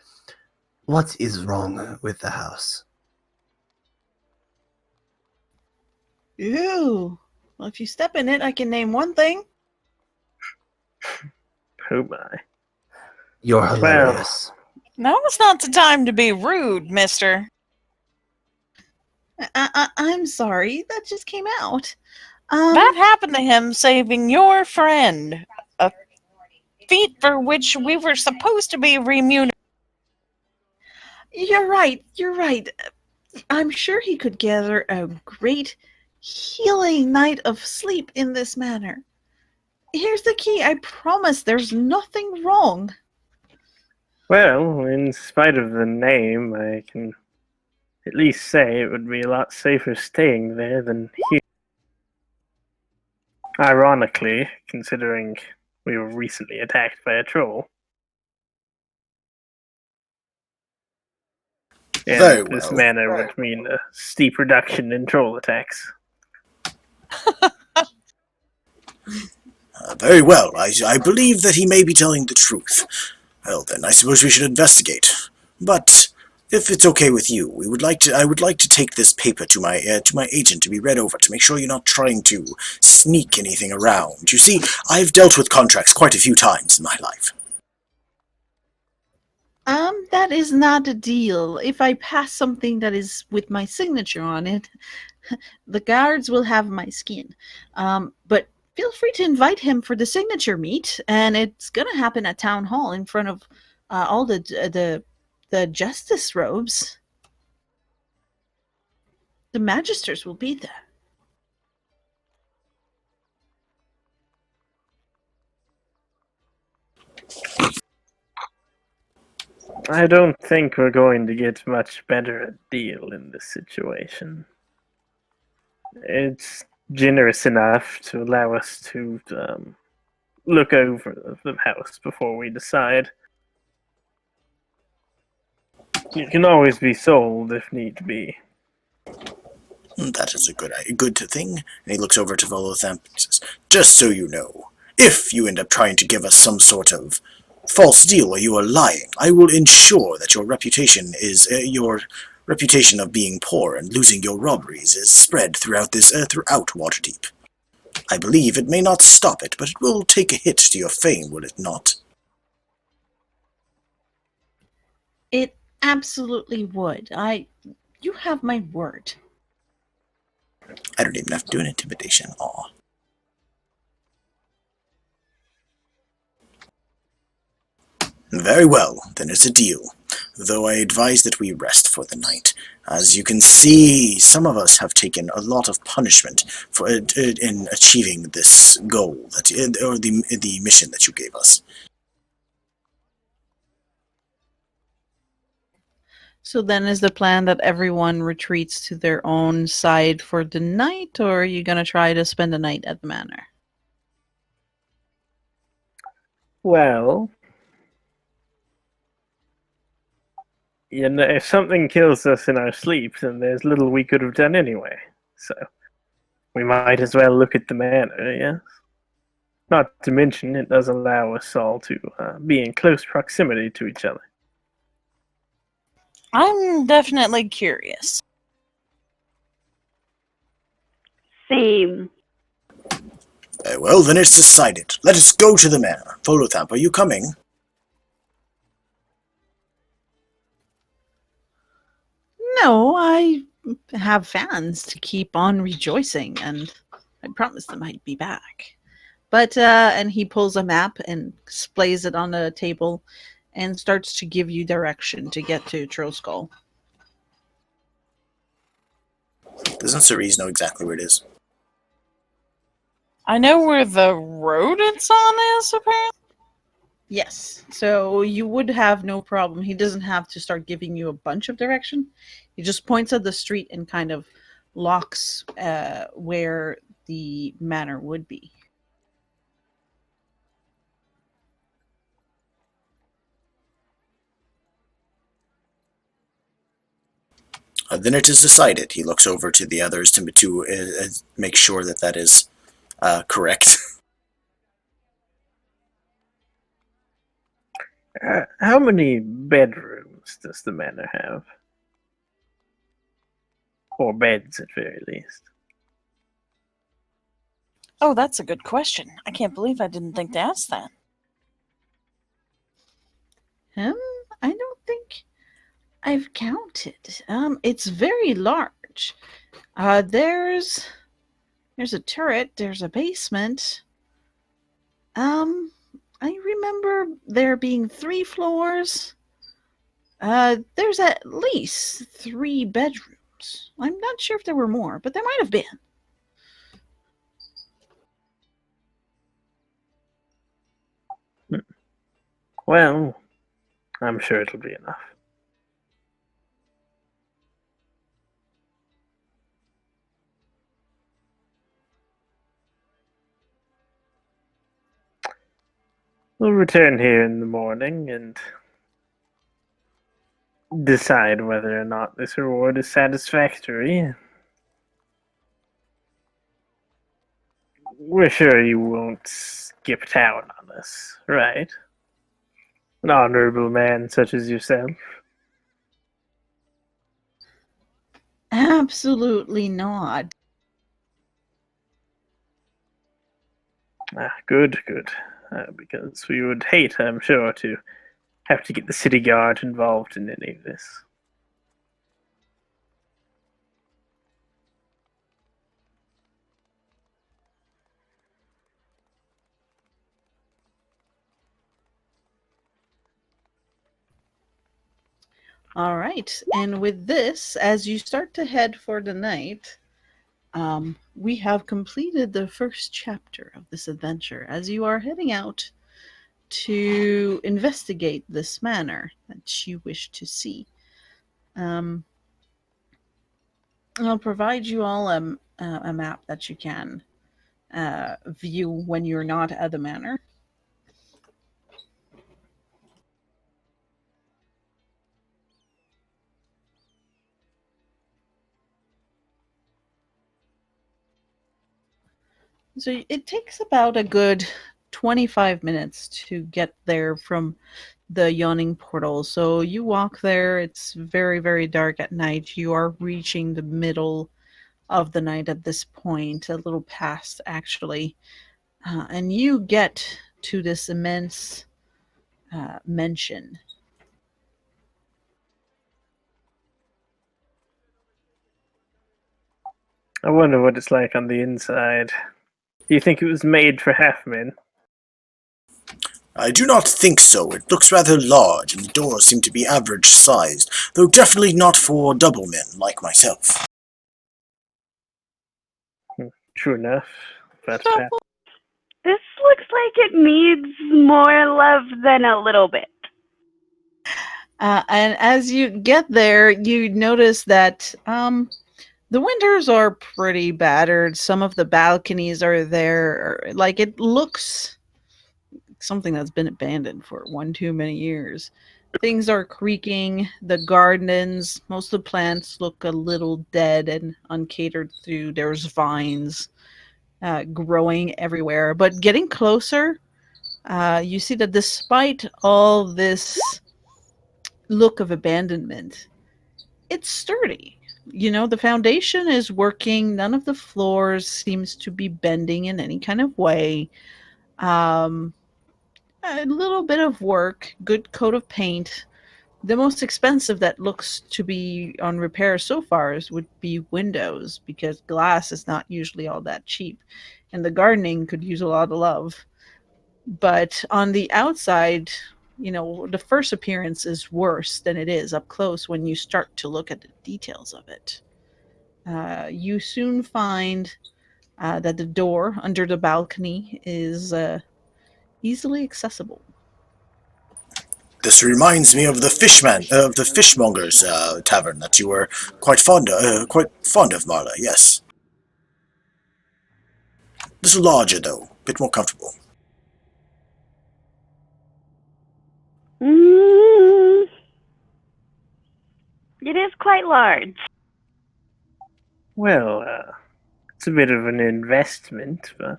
What is wrong with the house? Ew. Well, if you step in it, I can name one thing. Oh my. You're hilarious. Now is not the time to be rude, mister. I'm sorry. That just came out. That happened to him saving your friend. A feat for which we were supposed to be remunerated. You're right. I'm sure he could gather a great healing night of sleep in this manner. Here's the key. I promise there's nothing wrong. Well, in spite of the name, I can at least say it would be a lot safer staying there than here. Ironically, considering we were recently attacked by a troll. And Very this well. manner would mean a steep reduction in troll attacks. Very well. I believe that he may be telling the truth. Well then, I suppose we should investigate. But if it's okay with you, I would like to take this paper to my agent to be read over to make sure you're not trying to sneak anything around. You see, I've dealt with contracts quite a few times in my life. That is not a deal. If I pass something that is with my signature on it, the guards will have my skin. But feel free to invite him for the signature meet, and it's gonna happen at town hall in front of all the justice robes. The magisters will be there. I don't think we're going to get much better a deal in this situation. It's generous enough to allow us to look over the house before we decide. It can always be sold if need be. That is a good thing. And he looks over to Volothamp and says, "Just so you know, if you end up trying to give us some sort of false deal or you are lying, I will ensure that your reputation of being poor and losing your robberies is spread throughout Waterdeep. I believe it may not stop it, but it will take a hit to your fame, will it not?" It absolutely would. You have my word. I don't even have to do an intimidation. Aw. Very well, then it's a deal, though I advise that we rest for the night. As you can see, some of us have taken a lot of punishment in achieving this goal, or the mission that you gave us. So then is the plan that everyone retreats to their own side for the night, or are you going to try to spend the night at the manor? Well, if something kills us in our sleep, then there's little we could have done anyway. So we might as well look at the manor, yes? Not to mention, it does allow us all to be in close proximity to each other. I'm definitely curious. Same. Very well, then it's decided. Let us go to the manor. Volothamp, are you coming? No, I have fans to keep on rejoicing, and I promise them I'd be back. But, and he pulls a map and displays it on the table and starts to give you direction to get to Trollskull. Doesn't Cerise know exactly where it is? I know where the road it's on is, apparently. Yes, so you would have no problem. He doesn't have to start giving you a bunch of direction. He just points at the street and kind of locks where the manor would be. Then it is decided. He looks over to the others to make sure that is correct. How many bedrooms does the manor have? Or beds, at very least. Oh, that's a good question. I can't believe I didn't think to ask that. I don't think I've counted. It's very large. There's a turret. There's a basement. I remember there being 3 floors. There's at least 3 bedrooms. I'm not sure if there were more, but there might have been. Well, I'm sure it'll be enough. We'll return here in the morning and decide whether or not this reward is satisfactory. We're sure you won't skip town on us, right? An honorable man such as yourself. Absolutely not. Good. Because we would hate, I'm sure, to have to get the city guard involved in any of this. All right. And with this, as you start to head for the night, we have completed the first chapter of this adventure as you are heading out to investigate this manor that you wish to see. I'll provide you all a map that you can view when you're not at the manor. So it takes about a good 25 minutes to get there from the yawning portal. So you walk there, it's very, very dark at night. You are reaching the middle of the night at this point, a little past actually. And you get to this immense mansion. I wonder what it's like on the inside. Do you think it was made for half-men? I do not think so. It looks rather large, and the doors seem to be average-sized, though definitely not for double men like myself. True enough. But This looks like it needs more love than a little bit. And as you get there, you notice that the windows are pretty battered. Some of the balconies are there. Like, it looks something that's been abandoned for one too many years. Things are creaking. The gardens, most of the plants look a little dead and uncatered to. There's vines growing everywhere. But getting closer, you see that despite all this look of abandonment, it's sturdy. You know, the foundation is working. None of the floors seems to be bending in any kind of way. Um, a little bit of work, good coat of paint. The most expensive that looks to be on repair so far would be windows, because glass is not usually all that cheap. And the gardening could use a lot of love. But on the outside, you know, the first appearance is worse than it is up close when you start to look at the details of it. You soon find that the door under the balcony is easily accessible. This reminds me of the fishmonger's tavern that you were quite fond of, Marla. Yes, a little larger though, a bit more comfortable. It is quite large. well, it's a bit of an investment, but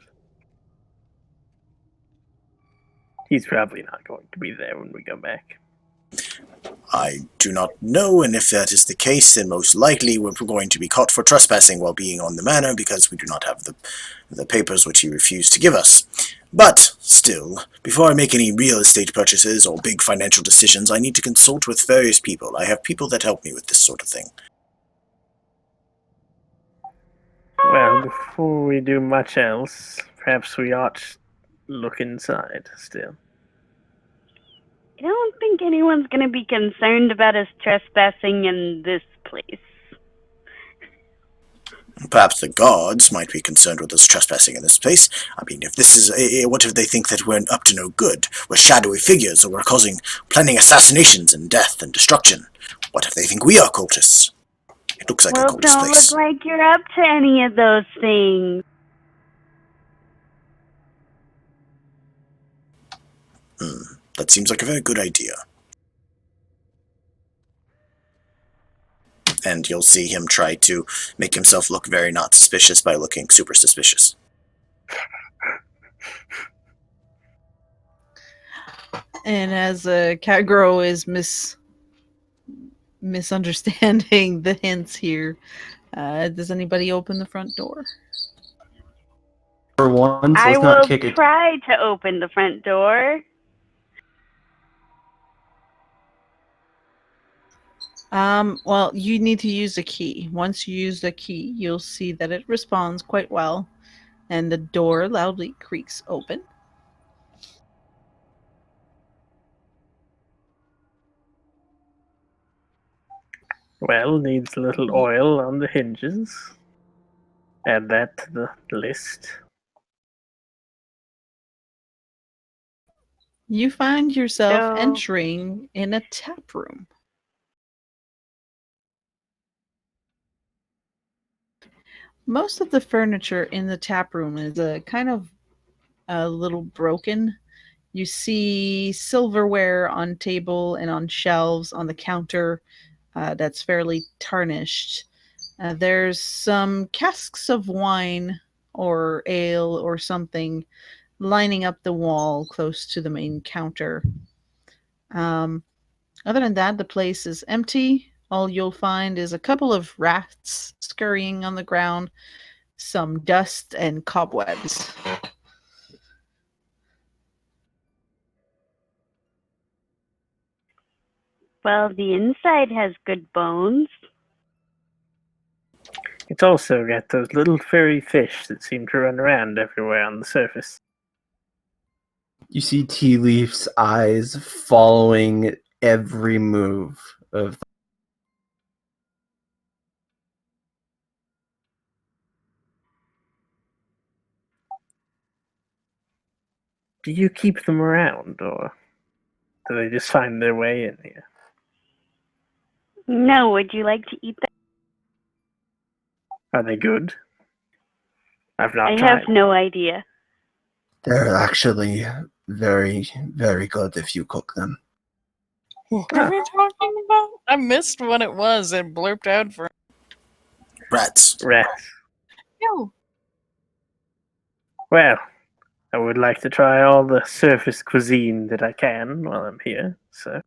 he's probably not going to be there when we go back. I do not know, and if that is the case, then most likely we're going to be caught for trespassing while being on the manor because we do not have the papers which he refused to give us. But, still, before I make any real estate purchases or big financial decisions, I need to consult with various people. I have people that help me with this sort of thing. Well, before we do much else, perhaps we ought to look inside still. I don't think anyone's going to be concerned about us trespassing in this place. Perhaps the guards might be concerned with us trespassing in this place. I mean, if this is what if they think that we're up to no good? We're shadowy figures, or we're planning assassinations and death and destruction. What if they think we are cultists? It looks like a cultist Don't place. look like you're up to any of those things. That seems like a very good idea. And you'll see him try to make himself look very not suspicious by looking super suspicious. And as Kag-Ro is misunderstanding the hints here, does anybody open the front door? For once, I let's not will kick it. try to open the front door. Well, you need to use a key. Once you use the key, you'll see that it responds quite well, and the door loudly creaks open. Well, needs a little oil on the hinges. Add that to the list. You find yourself So- entering in a tap room. Most of the furniture in the tap room is a kind of a little broken. You see silverware on table and on shelves on the counter that's fairly tarnished. There's some casks of wine or ale or something lining up the wall close to the main counter. Um, Other than that, the place is empty. All you'll find is a couple of rats scurrying on the ground, some dust and cobwebs. Well, the inside has good bones. It's also got those little furry fish that seem to run around everywhere on the surface. You see TeaLeaf's eyes following every move of. Do you keep them around, or do they just find their way in here? No, would you like to eat them? Are they good? I've not I tried. have no idea. They're actually very, very good if you cook them. What are we talking about? I missed what it was. It blurped out for Rats. Rats. you. Well, I would like to try all the surface cuisine that I can while I'm here, so.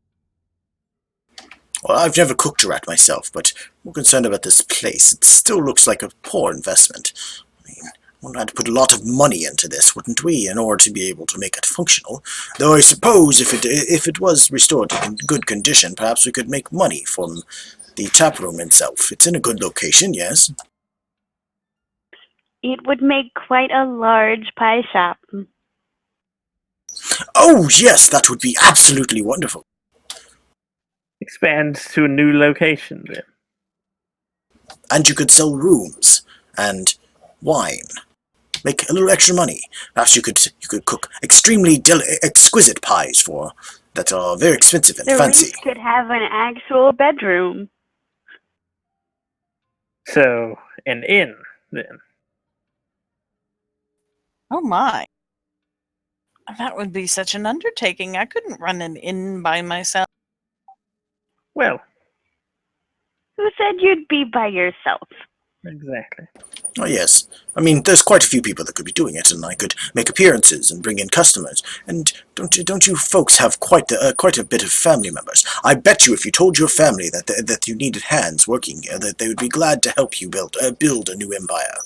Well, I've never cooked a rat myself, but more concerned about this place. It still looks like a poor investment. I mean, we'll have to put a lot of money into this, wouldn't we, in order to be able to make it functional? Though I suppose if it was restored to good condition, perhaps we could make money from the tap room itself. It's in a good location, yes. It would make quite a large pie shop. Oh, yes, that would be absolutely wonderful. Expand to a new location then. And you could sell rooms and wine. Make a little extra money. Perhaps you could cook extremely exquisite pies for that are very expensive and fancy. Cerise could have an actual bedroom. So, an inn then. Oh my. That would be such an undertaking. I couldn't run an inn by myself. Well, Who said you'd be by yourself? exactly. Oh, yes. I mean, there's quite a few people that could be doing it, and I could make appearances and bring in customers. And don't you folks have quite a bit of family members? I bet you if you told your family that you needed hands working, that they would be glad to help you build a new empire.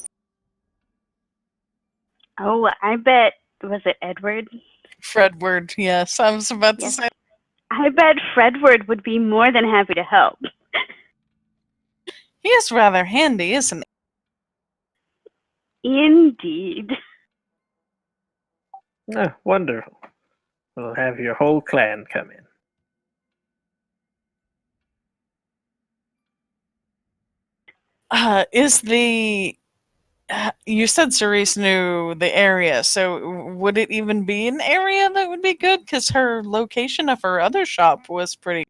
Oh, I bet, was it Edward? Fredward, yes. I was about to Yes. say. I bet Fredward would be more than happy to help. He is rather handy, isn't he? Indeed. Oh, wonderful. We'll have your whole clan come in. Is the... you said Cerise knew the area, so would it even be an area that would be good? Because her location of her other shop was pretty...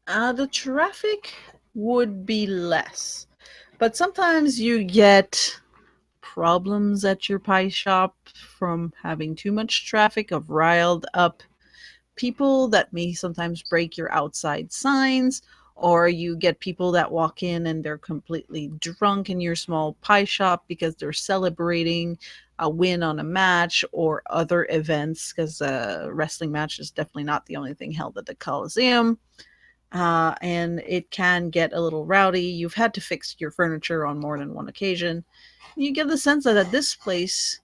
The traffic would be less, but sometimes you get problems at your pie shop from having too much traffic of riled up people that may sometimes break your outside signs, or you get people that walk in and they're completely drunk in your small pie shop because they're celebrating a win on a match or other events, because a wrestling match is definitely not the only thing held at the Coliseum. And it can get a little rowdy. You've had to fix your furniture on more than one occasion. You get the sense that at this place,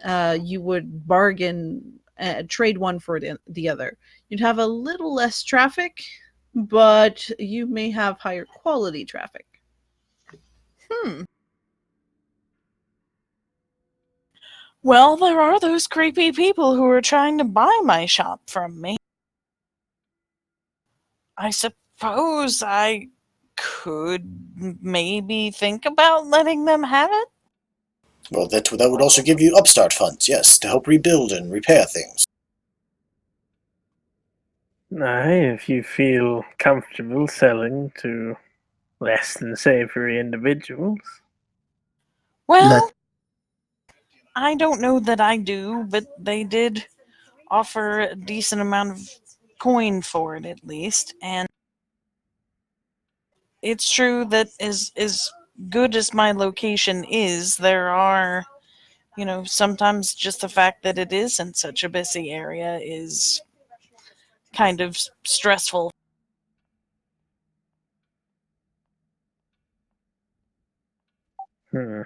you would bargain, trade one for the other. You'd have a little less traffic, but you may have higher quality traffic. Well, there are those creepy people who are trying to buy my shop from me. I suppose I could maybe think about letting them have it. Well, that would also give you upstart funds, yes, to help rebuild and repair things. Aye, if you feel comfortable selling to less than savory individuals. Well, Let I don't know that I do, but they did offer a decent amount of coin for it at least, and it's true that as good as my location is, there are, sometimes just the fact that it is in such a busy area is kind of stressful. Hmm.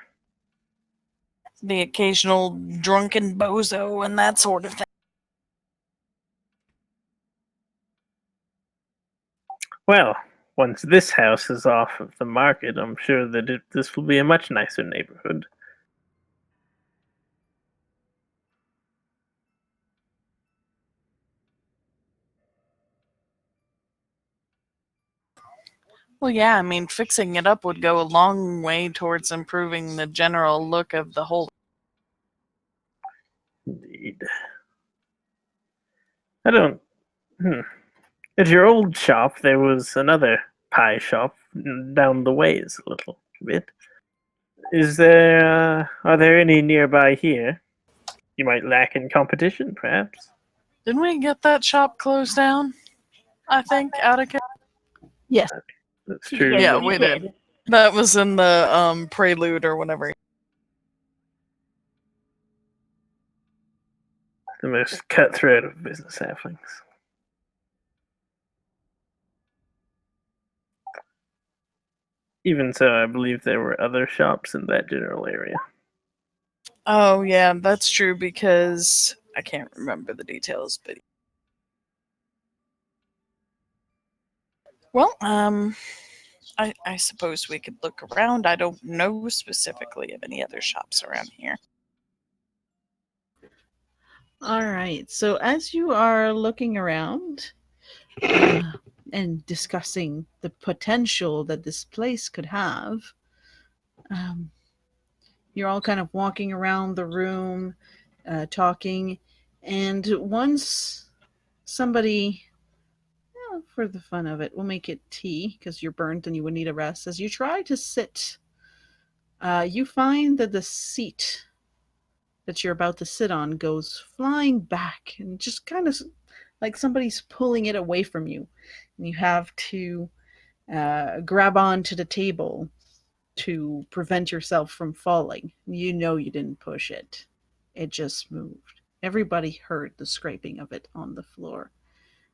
The occasional drunken bozo and that sort of thing. Well, once this house is off of the market, I'm sure that this will be a much nicer neighborhood. Well, yeah, I mean, fixing it up would go a long way towards improving the general look of the whole. Indeed. I don't. Hmm. At your old shop, there was another pie shop down the ways a little bit. Are there any nearby here? You might lack in competition, perhaps. Didn't we get that shop closed down? I think, out of. Yes. That's true. Yes, Yeah, But we did. That was in the prelude or whatever. the most cutthroat of business halflings. Even so, I believe there were other shops in that general area. Oh, yeah, that's true because I can't remember the details, but. Well, I suppose we could look around. I don't know specifically of any other shops around here. All right. So as you are looking around and discussing the potential that this place could have, um, you're all kind of walking around the room, talking, and once somebody, for the fun of it, we'll make it tea because you're burnt and you would need a rest. As you try to sit, you find that the seat that you're about to sit on goes flying back and just kind of like somebody's pulling it away from you. And you have to grab onto the table to prevent yourself from falling. You know you didn't push it, it just moved. Everybody heard the scraping of it on the floor.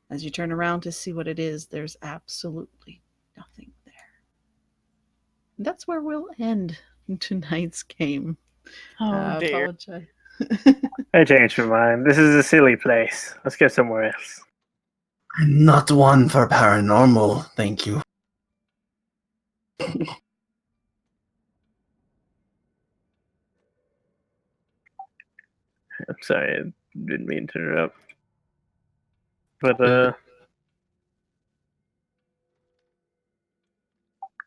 As you turn around to see what it is, there's absolutely nothing there. And that's where we'll end tonight's game. Oh, dear. Apologize. I changed my mind. This is a silly place. Let's go somewhere else. I'm not one for paranormal, thank you. I'm sorry, I didn't mean to interrupt. But,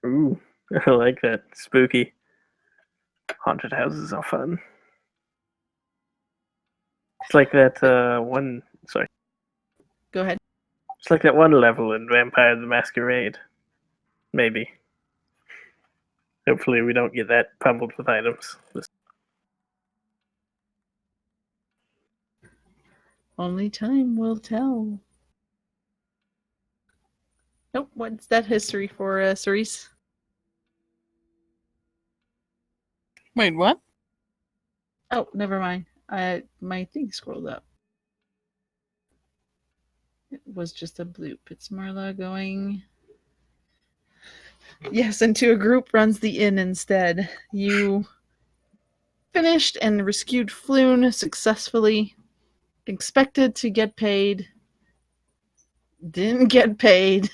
ooh, I like that. Spooky. Haunted houses are fun. It's like that, one, sorry. Go ahead. It's like that one level in Vampire the Masquerade. Maybe. Hopefully we don't get that pummeled with items. Only time will tell. Nope, what's that history for, Cerise? Wait, what? Oh, never mind. My thing scrolled up. It was just a bloop. It's Marla going. Yes, into a group runs the inn instead. You finished and rescued Floon successfully. Expected to get paid. Didn't get paid.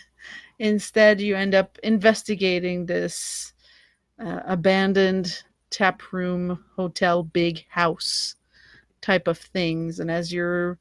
Instead, you end up investigating this abandoned tap room, hotel, big house type of things. And as you're